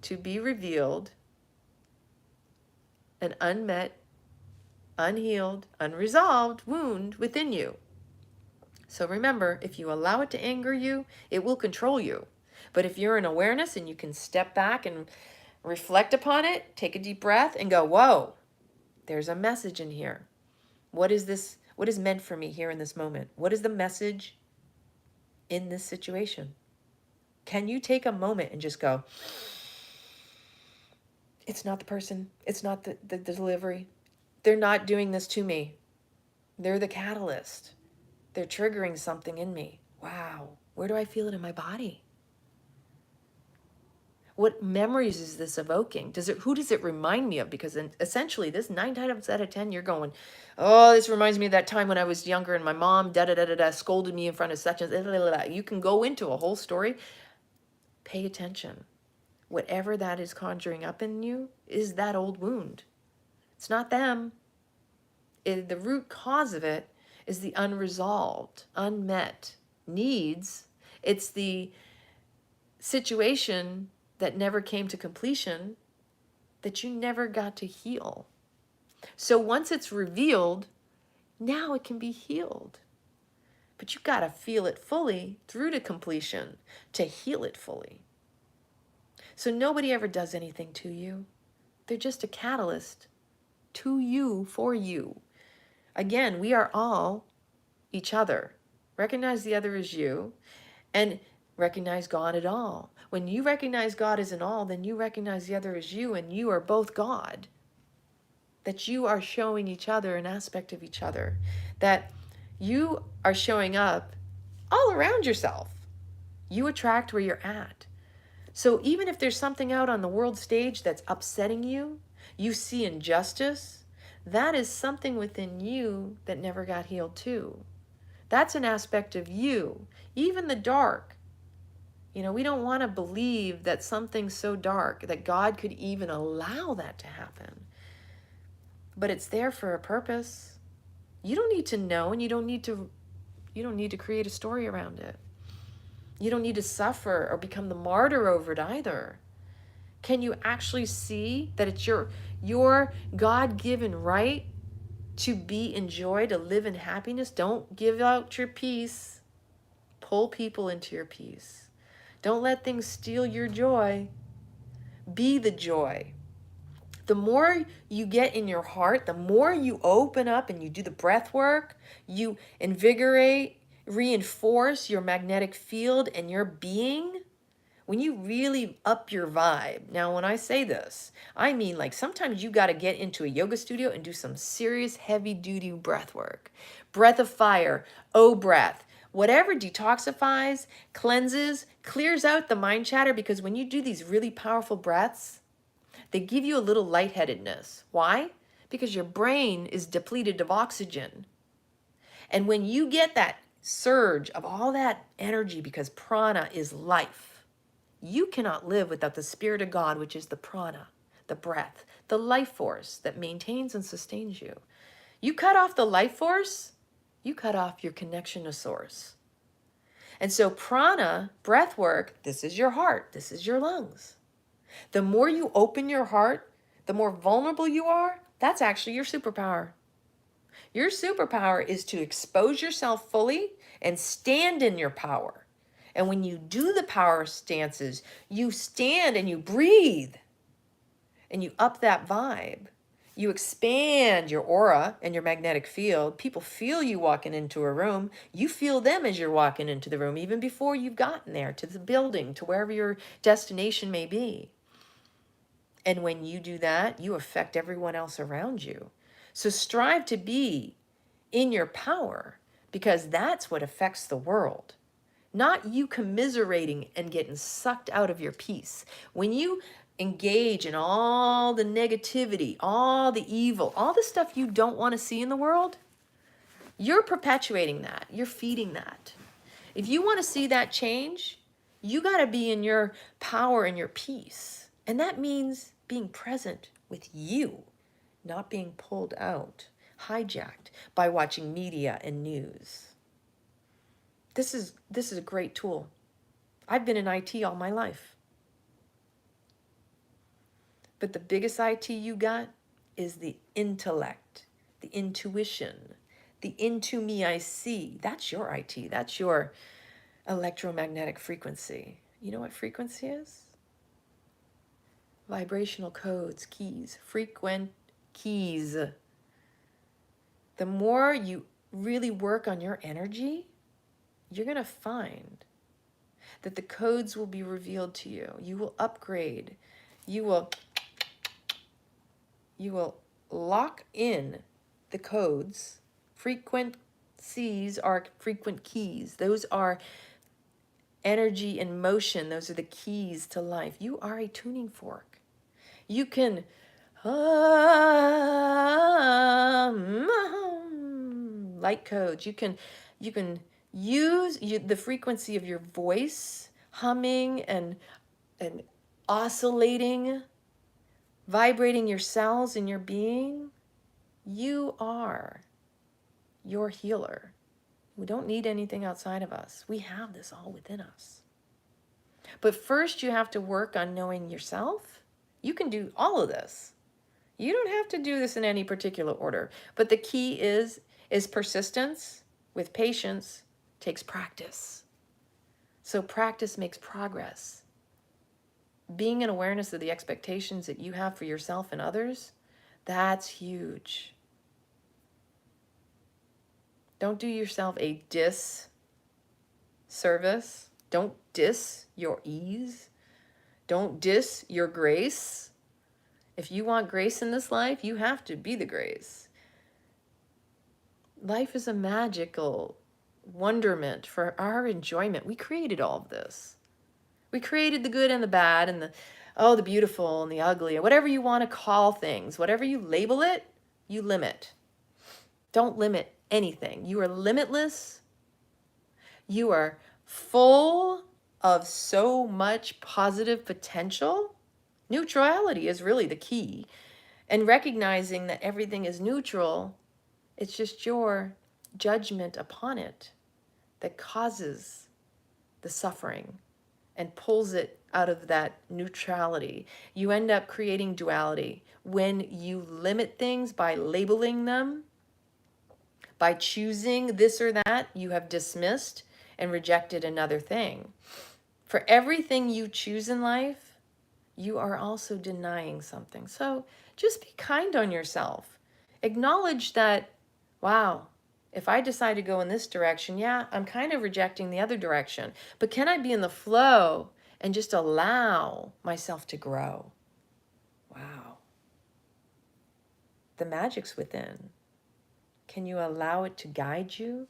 to be revealed, an unmet, unhealed, unresolved wound within you. So remember, if you allow it to anger you, it will control you. But if you're in awareness and you can step back and reflect upon it, take a deep breath and go, whoa, there's a message in here. What is this? What is meant for me here in this moment? What is the message in this situation? Can you take a moment and just go, it's not the person. It's not the delivery. They're not doing this to me. They're the catalyst. They're triggering something in me. Wow. Where do I feel it in my body? What memories is this evoking? Who does it remind me of? Because essentially this 9 times out of 10, you're going, oh, this reminds me of that time when I was younger and my mom scolded me in front of such and you can go into a whole story. Pay attention. Whatever that is conjuring up in you is that old wound. It's not them. The root cause of it is the unresolved, unmet needs. It's the situation that never came to completion that you never got to heal. So once it's revealed, now it can be healed. But you've got to feel it fully through to completion to heal it fully. So nobody ever does anything to you. They're just a catalyst to you, for you. Again, we are all each other. Recognize the other as you and recognize God at all. When you recognize God as an all, then you recognize the other as you, and you are both God. That you are showing each other an aspect of each other. That you are showing up all around yourself. You attract where you're at. So even if there's something out on the world stage that's upsetting you, you see injustice, that is something within you that never got healed too. That's an aspect of you, even the dark. You know, we don't want to believe that something so dark, that God could even allow that to happen. But it's there for a purpose. You don't need to know, and you don't need to create a story around it. You don't need to suffer or become the martyr over it either. Can you actually see that it's your God-given right to be in joy, to live in happiness? Don't give out your peace. Pull people into your peace. Don't let things steal your joy. Be the joy. The more you get in your heart, the more you open up and you do the breath work, you invigorate, reinforce your magnetic field and your being when you really up your vibe. Now, when I say this, I mean like sometimes you got to get into a yoga studio and do some serious heavy duty breath work. Breath of fire, O breath, whatever detoxifies, cleanses, clears out the mind chatter, because when you do these really powerful breaths, they give you a little lightheadedness. Why? Because your brain is depleted of oxygen. And when you get that surge of all that energy, because prana is life, you cannot live without the spirit of God, which is the prana, the breath, the life force that maintains and sustains you. You cut off the life force, you cut off your connection to source. And so prana, breath work, this is your heart, this is your lungs. The more you open your heart, the more vulnerable you are. That's actually your superpower. Your superpower is to expose yourself fully and stand in your power. And when you do the power stances, you stand and you breathe and you up that vibe. You expand your aura and your magnetic field. People feel you walking into a room. You feel them as you're walking into the room, even before you've gotten there, to the building, to wherever your destination may be. And when you do that, you affect everyone else around you. So strive to be in your power, because that's what affects the world. Not you commiserating and getting sucked out of your peace. When you engage in all the negativity, all the evil, all the stuff you don't want to see in the world, you're perpetuating that. You're feeding that. If you want to see that change, you got to be in your power and your peace. And that means being present with you, not being pulled out, hijacked by watching media and news. This is a great tool. I've been in IT all my life. But the biggest IT you got is the intellect, the intuition, the into me I see. That's your IT. That's your electromagnetic frequency. You know what frequency is? Vibrational codes, keys, frequent keys. The more you really work on your energy, you're going to find that the codes will be revealed to you. You will upgrade. You will lock in the codes. Frequencies are frequent keys. Those are energy and motion. Those are the keys to life. You are a tuning fork. You can light codes. You can use the frequency of your voice, humming and oscillating, vibrating your cells in your being. You are your healer. We don't need anything outside of us. We have this all within us. But first you have to work on knowing yourself. You can do all of this. You don't have to do this in any particular order. But the key is persistence with patience takes practice. So practice makes progress. Being in awareness of the expectations that you have for yourself and others, that's huge. Don't do yourself a disservice. Don't diss your ease. Don't diss your grace. If you want grace in this life, you have to be the grace. Life is a magical wonderment for our enjoyment. We created all of this. We created the good and the bad and the beautiful and the ugly, or whatever you want to call things. Whatever you label it, you limit. Don't limit anything. You are limitless. You are full of so much positive potential. Neutrality is really the key. And recognizing that everything is neutral, it's just your judgment upon it that causes the suffering and pulls it out of that neutrality. You end up creating duality. When you limit things by labeling them, by choosing this or that, you have dismissed and rejected another thing. For everything you choose in life, you are also denying something. So just be kind on yourself. Acknowledge that, wow, if I decide to go in this direction, yeah, I'm kind of rejecting the other direction. But can I be in the flow and just allow myself to grow. Wow. The magic's within. Can you allow it to guide you?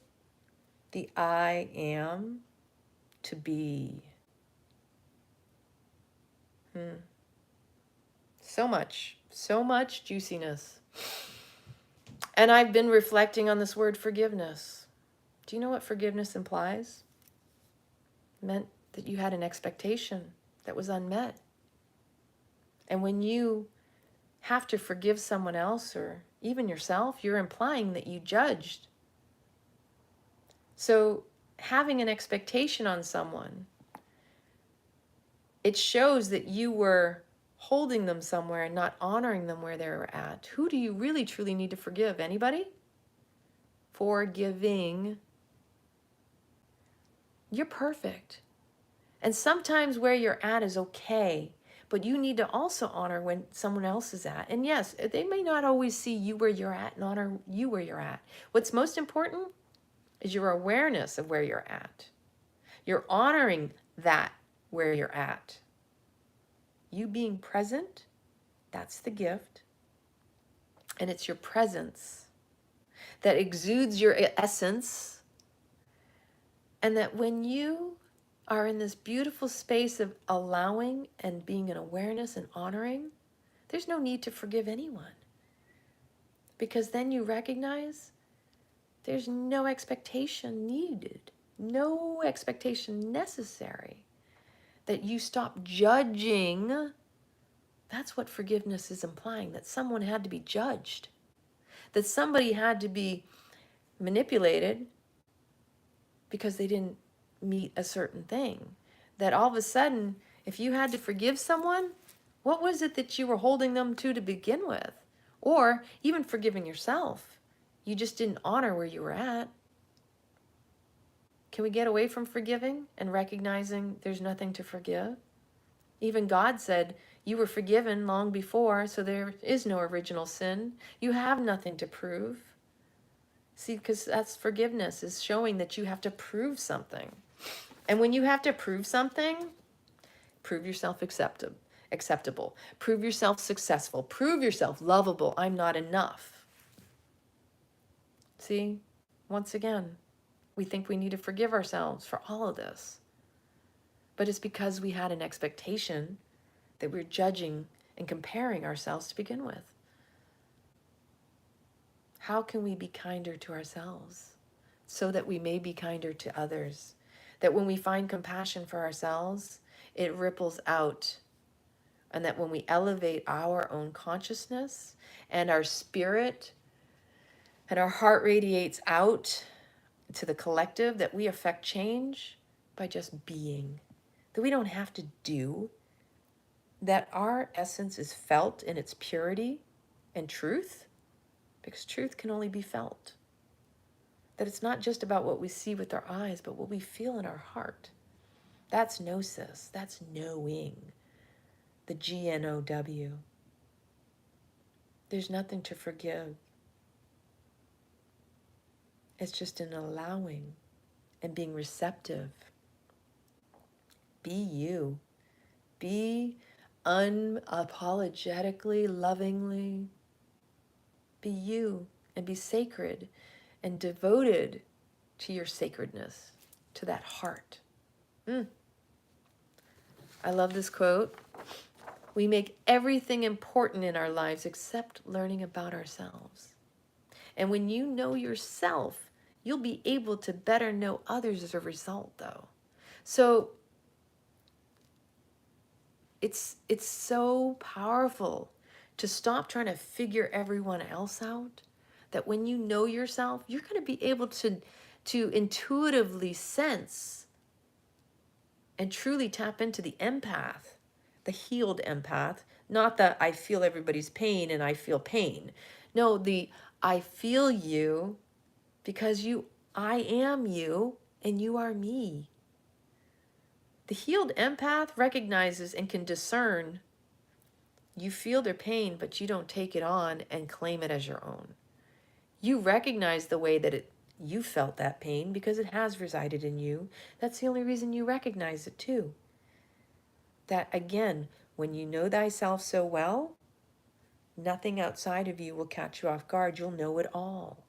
The I am to be. So much juiciness. And I've been reflecting on this word forgiveness. Do you know what forgiveness implies? It meant that you had an expectation that was unmet. And when you have to forgive someone else or even yourself, you're implying that you judged. So having an expectation on someone, it shows that you were holding them somewhere and not honoring them where they were at. Who do you really truly need to forgive? Anybody? Forgiving. You're perfect. And sometimes where you're at is okay, but you need to also honor when someone else is at. And yes, they may not always see you where you're at and honor you where you're at. What's most important is your awareness of where you're at. You're honoring that where you're at. You being present, that's the gift. And it's your presence that exudes your essence. And that when you are in this beautiful space of allowing and being in awareness and honoring, there's no need to forgive anyone. Because then you recognize there's no expectation needed, no expectation necessary. That you stop judging. That's what forgiveness is implying, that someone had to be judged, that somebody had to be manipulated because they didn't meet a certain thing. That all of a sudden, if you had to forgive someone, what was it that you were holding them to begin with? Or even forgiving yourself. You just didn't honor where you were at. Can we get away from forgiving and recognizing there's nothing to forgive? Even God said, you were forgiven long before, so there is no original sin. You have nothing to prove. See, because that's forgiveness, is showing that you have to prove something. And when you have to prove something, prove yourself acceptable. Prove yourself successful. Prove yourself lovable. I'm not enough. See, once again, we think we need to forgive ourselves for all of this. But it's because we had an expectation that we're judging and comparing ourselves to begin with. How can we be kinder to ourselves so that we may be kinder to others? That when we find compassion for ourselves, it ripples out. And that when we elevate our own consciousness and our spirit and our heart radiates out to the collective, that we affect change by just being. That we don't have to do. That our essence is felt in its purity and truth, because truth can only be felt. That it's not just about what we see with our eyes, but what we feel in our heart. That's gnosis. That's knowing. The GNOW. There's nothing to forgive. It's just an allowing and being receptive. Be you. Be unapologetically, lovingly. Be you and be sacred and devoted to your sacredness, to that heart. I love this quote. We make everything important in our lives except learning about ourselves. And when you know yourself, you'll be able to better know others as a result, though. So it's so powerful to stop trying to figure everyone else out. That when you know yourself, you're going to be able to intuitively sense and truly tap into the empath, the healed empath. Not that I feel everybody's pain and I feel pain. No, the I feel you because I am you and you are me. The healed empath recognizes and can discern. You feel their pain, but you don't take it on and claim it as your own. You recognize the way that you felt that pain because it has resided in you. That's the only reason you recognize it too. that, again, when you know thyself so well, nothing outside of you will catch you off guard. You'll know it all.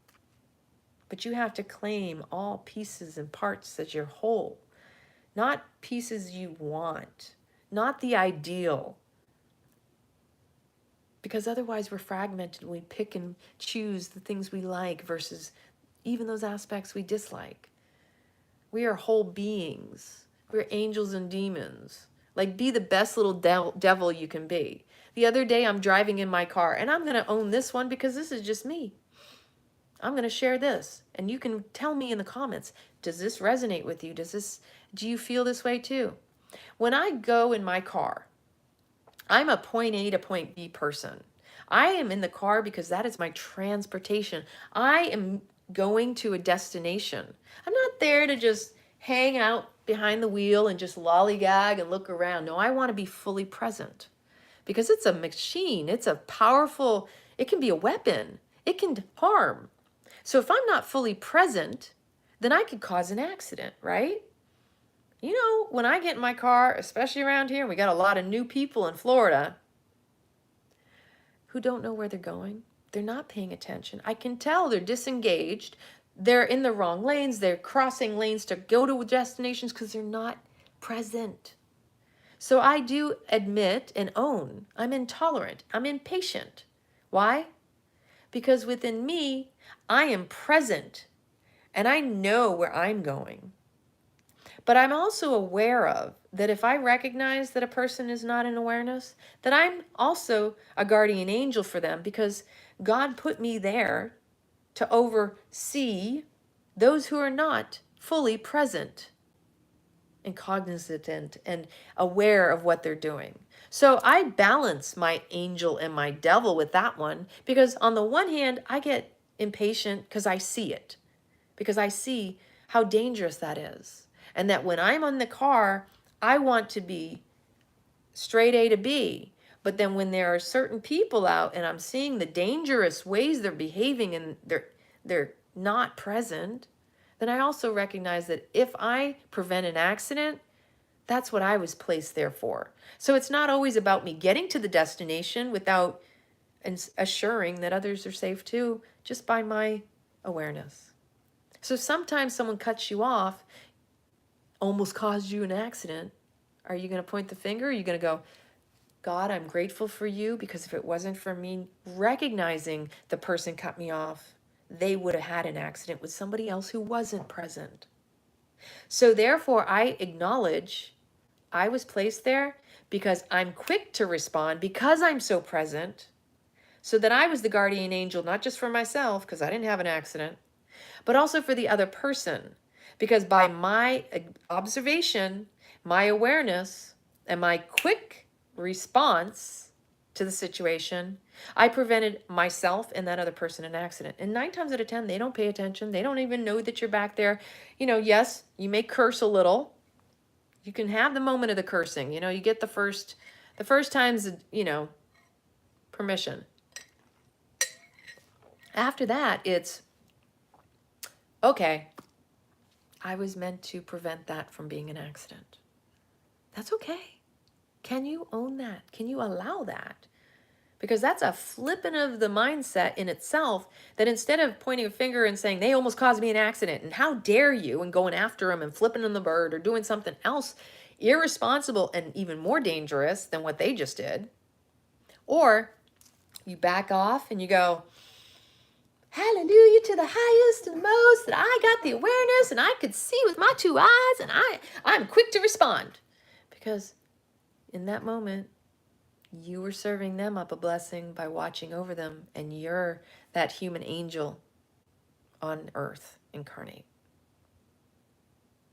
But you have to claim all pieces and parts as your whole, not pieces you want, not the ideal. Because otherwise we're fragmented. We pick and choose the things we like versus even those aspects we dislike. We are whole beings. We're angels and demons. Like, be the best little devil you can be. The other day I'm driving in my car, and I'm going to own this one because this is just me. I'm going to share this. And you can tell me in the comments, does this resonate with you? Do you feel this way too? When I go in my car, I'm a point A to point B person. I am in the car because that is my transportation. I am going to a destination. I'm not there to just hang out behind the wheel and just lollygag and look around. No, I want to be fully present because it's a machine. It's a powerful, it can be a weapon. It can harm. So if I'm not fully present, then I could cause an accident, right? You know, when I get in my car, especially around here, we got a lot of new people in Florida who don't know where they're going. They're not paying attention. I can tell they're disengaged. They're in the wrong lanes. They're crossing lanes to go to destinations because they're not present. So I do admit and own I'm intolerant. I'm impatient. Why? Because within me, I am present and I know where I'm going. But I'm also aware of that if I recognize that a person is not in awareness, that I'm also a guardian angel for them because God put me there to oversee those who are not fully present and cognizant and aware of what they're doing. So I balance my angel and my devil with that one because on the one hand, I get impatient because I see it, because I see how dangerous that is. And that when I'm on the car, I want to be straight A to B. But then when there are certain people out and I'm seeing the dangerous ways they're behaving and they're not present, then I also recognize that if I prevent an accident, that's what I was placed there for. So it's not always about me getting to the destination without assuring that others are safe too, just by my awareness. So sometimes someone cuts you off, almost caused you an accident. Are you going to point the finger? Or are you going to go, God, I'm grateful for you because if it wasn't for me recognizing the person cut me off, they would have had an accident with somebody else who wasn't present. So therefore, I acknowledge I was placed there because I'm quick to respond because I'm so present, so that I was the guardian angel, not just for myself because I didn't have an accident, but also for the other person. Because by my observation, my awareness, and my quick response to the situation, I prevented myself and that other person an accident. And 9 times out of 10, they don't pay attention. They don't even know that you're back there. You know, yes, you may curse a little. You can have the moment of the cursing. You know, you get the first time's, you know, permission. After that, it's, okay, I was meant to prevent that from being an accident. That's okay. Can you own that? Can you allow that? Because that's a flipping of the mindset in itself, that instead of pointing a finger and saying, they almost caused me an accident, and how dare you, and going after them and flipping on the bird or doing something else irresponsible and even more dangerous than what they just did. Or you back off and you go, hallelujah to the highest and the most, that I got the awareness and I could see with my 2 eyes and I'm quick to respond. Because in that moment, you were serving them up a blessing by watching over them, and you're that human angel on earth incarnate.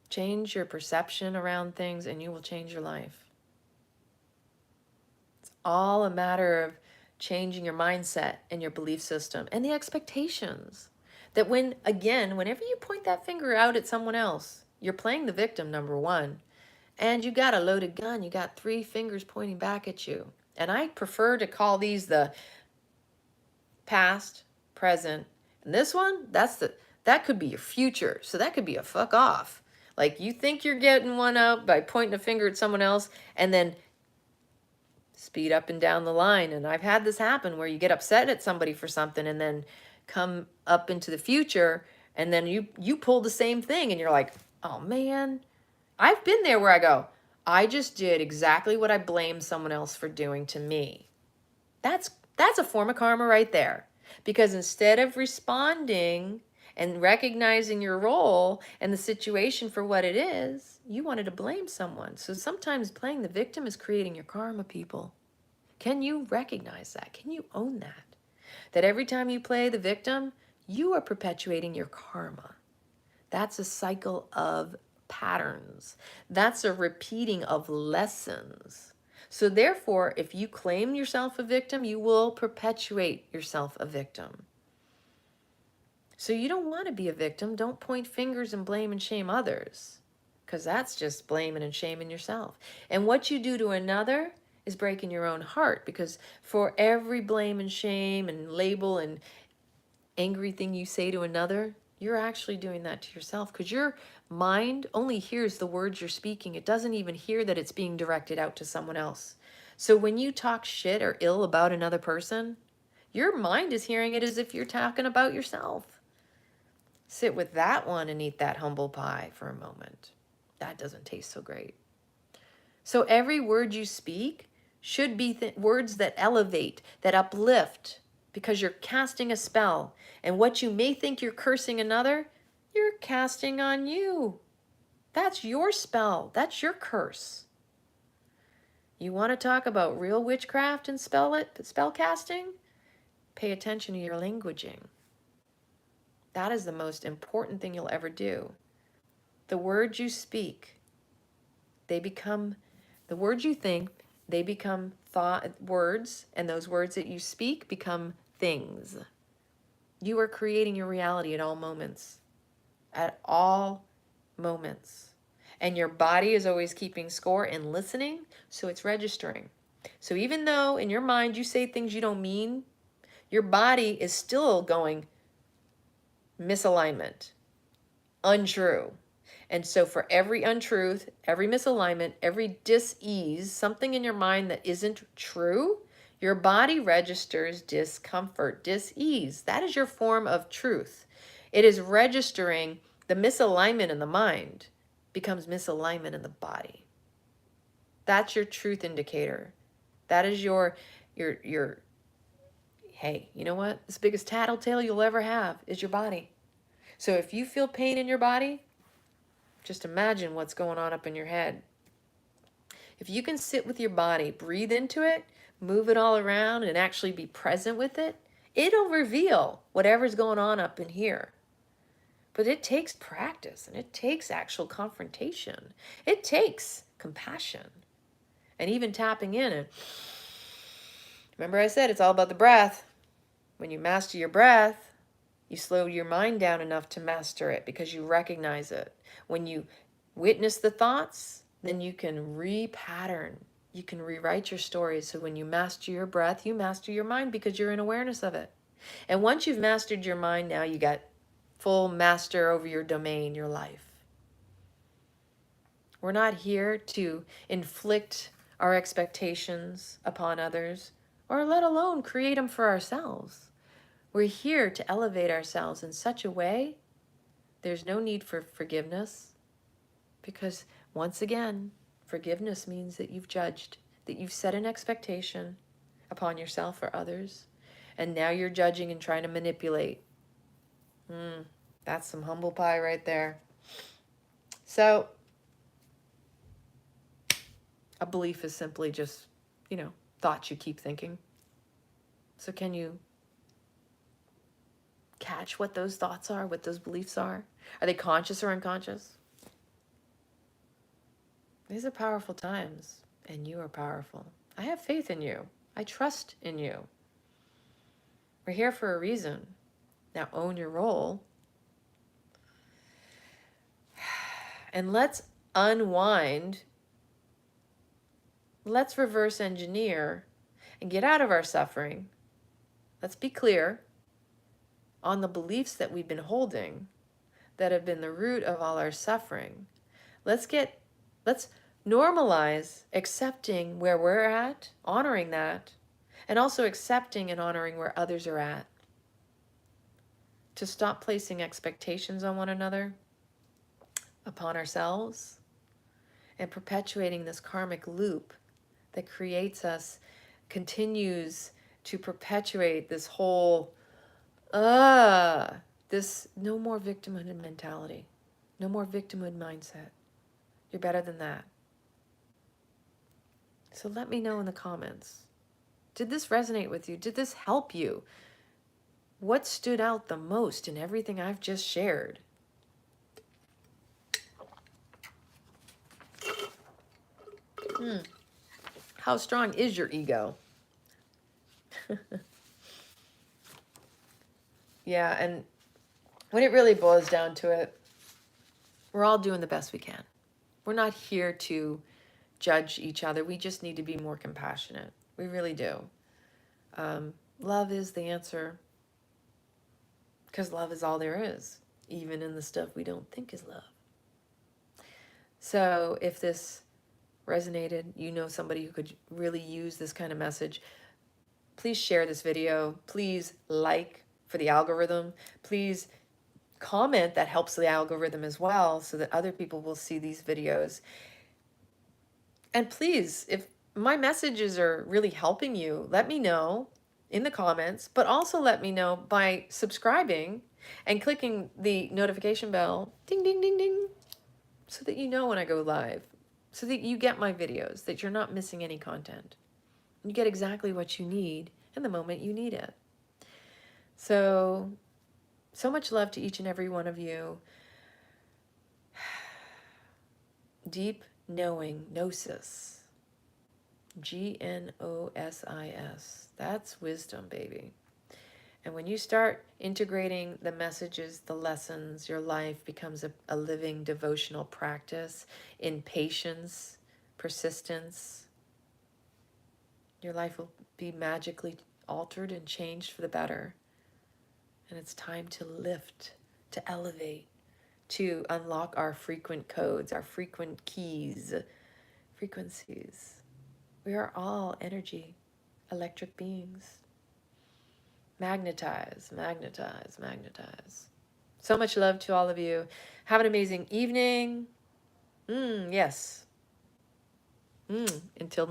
Change your perception around things and you will change your life. It's all a matter of changing your mindset and your belief system and the expectations. That whenever you point that finger out at someone else, you're playing the victim, number one. And you got a loaded gun. You got 3 fingers pointing back at you. And I prefer to call these the past, present, and this one, that could be your future. So that could be a fuck off. Like, you think you're getting one up by pointing a finger at someone else, and then speed up and down the line. And I've had this happen where you get upset at somebody for something and then come up into the future and then you pull the same thing and you're like, oh man, I've been there where I go, I just did exactly what I blame someone else for doing to me. That's a form of karma right there. Because instead of responding and recognizing your role and the situation for what it is, you wanted to blame someone. So sometimes playing the victim is creating your karma, people. Can you recognize that? Can you own that? That every time you play the victim, you are perpetuating your karma. That's a cycle of patterns. That's a repeating of lessons. So therefore, if you claim yourself a victim, you will perpetuate yourself a victim. So you don't want to be a victim. Don't point fingers and blame and shame others, because that's just blaming and shaming yourself. And what you do to another is breaking your own heart, because for every blame and shame and label and angry thing you say to another, you're actually doing that to yourself, because your mind only hears the words you're speaking. It doesn't even hear that it's being directed out to someone else. So when you talk shit or ill about another person, your mind is hearing it as if you're talking about yourself. Sit with that one and eat that humble pie for a moment. That doesn't taste so great. So every word you speak should be words that elevate, that uplift, because you're casting a spell. And what you may think you're cursing another, you're casting on you. That's your spell. That's your curse. You want to talk about real witchcraft and spell casting? Pay attention to your languaging. That is the most important thing you'll ever do. The words you speak, they become, the words you think, they become words, and those words that you speak become things. You are creating your reality at all moments. At all moments. And your body is always keeping score and listening, so it's registering. So even though in your mind you say things you don't mean, your body is still going, misalignment, untrue. And so for every untruth, every misalignment, every dis-ease, something in your mind that isn't true, your body registers discomfort, dis-ease. That is your form of truth. It is registering the misalignment in the mind becomes misalignment in the body. That's your truth indicator. That is your hey, you know what? The biggest tattletale you'll ever have is your body. So if you feel pain in your body, just imagine what's going on up in your head. If you can sit with your body, breathe into it, move it all around, and actually be present with it, it'll reveal whatever's going on up in here. But it takes practice, and it takes actual confrontation. It takes compassion, and even tapping in. And remember I said it's all about the breath. When you master your breath, you slow your mind down enough to master it because you recognize it. When you witness the thoughts, then you can repattern. You can rewrite your story. So when you master your breath, you master your mind because you're in awareness of it. And once you've mastered your mind, now you got full master over your domain, your life. We're not here to inflict our expectations upon others, or let alone create them for ourselves. We're here to elevate ourselves in such a way, there's no need for forgiveness, because once again, forgiveness means that you've judged, that you've set an expectation upon yourself or others, and now you're judging and trying to manipulate. That's some humble pie right there. So, a belief is simply just, thoughts you keep thinking. So can you catch what those thoughts are, what those beliefs are? Are they conscious or unconscious? These are powerful times, and you are powerful. I have faith in you. I trust in you. We're here for a reason. Now own your role. And let's unwind. Let's reverse engineer and get out of our suffering. Let's be clear on the beliefs that we've been holding that have been the root of all our suffering. Let's Normalize accepting where we're at, honoring that, and also accepting and honoring where others are at. To stop placing expectations on one another, upon ourselves, and perpetuating this karmic loop that creates us, continues to perpetuate this whole, this no more victimhood mentality, no more victimhood mindset. You're better than that. So let me know in the comments. Did this resonate with you? Did this help you? What stood out the most in everything I've just shared? How strong is your ego? Yeah, and when it really boils down to it, we're all doing the best we can. We're not here to judge each other. We just need to be more compassionate. We really do. Love is the answer, because love is all there is, even in the stuff we don't think is love. So if this resonated, you know somebody who could really use this kind of message, please share this video. Please like for the algorithm. Please comment, that helps the algorithm as well, so that other people will see these videos. And please, if my messages are really helping you, let me know in the comments, but also let me know by subscribing and clicking the notification bell, ding, ding, ding, ding, so that you know when I go live, so that you get my videos, that you're not missing any content. You get exactly what you need in the moment you need it. So much love to each and every one of you. Deep knowing, gnosis. Gnosis. That's wisdom, baby. And when you start integrating the messages, the lessons, your life becomes a living devotional practice in patience, persistence. Your life will be magically altered and changed for the better. And it's time to lift, to elevate, to unlock our frequent codes, our frequent keys, frequencies. We are all energy, electric beings. Magnetize, magnetize, magnetize. So much love to all of you. Have an amazing evening. Yes. Until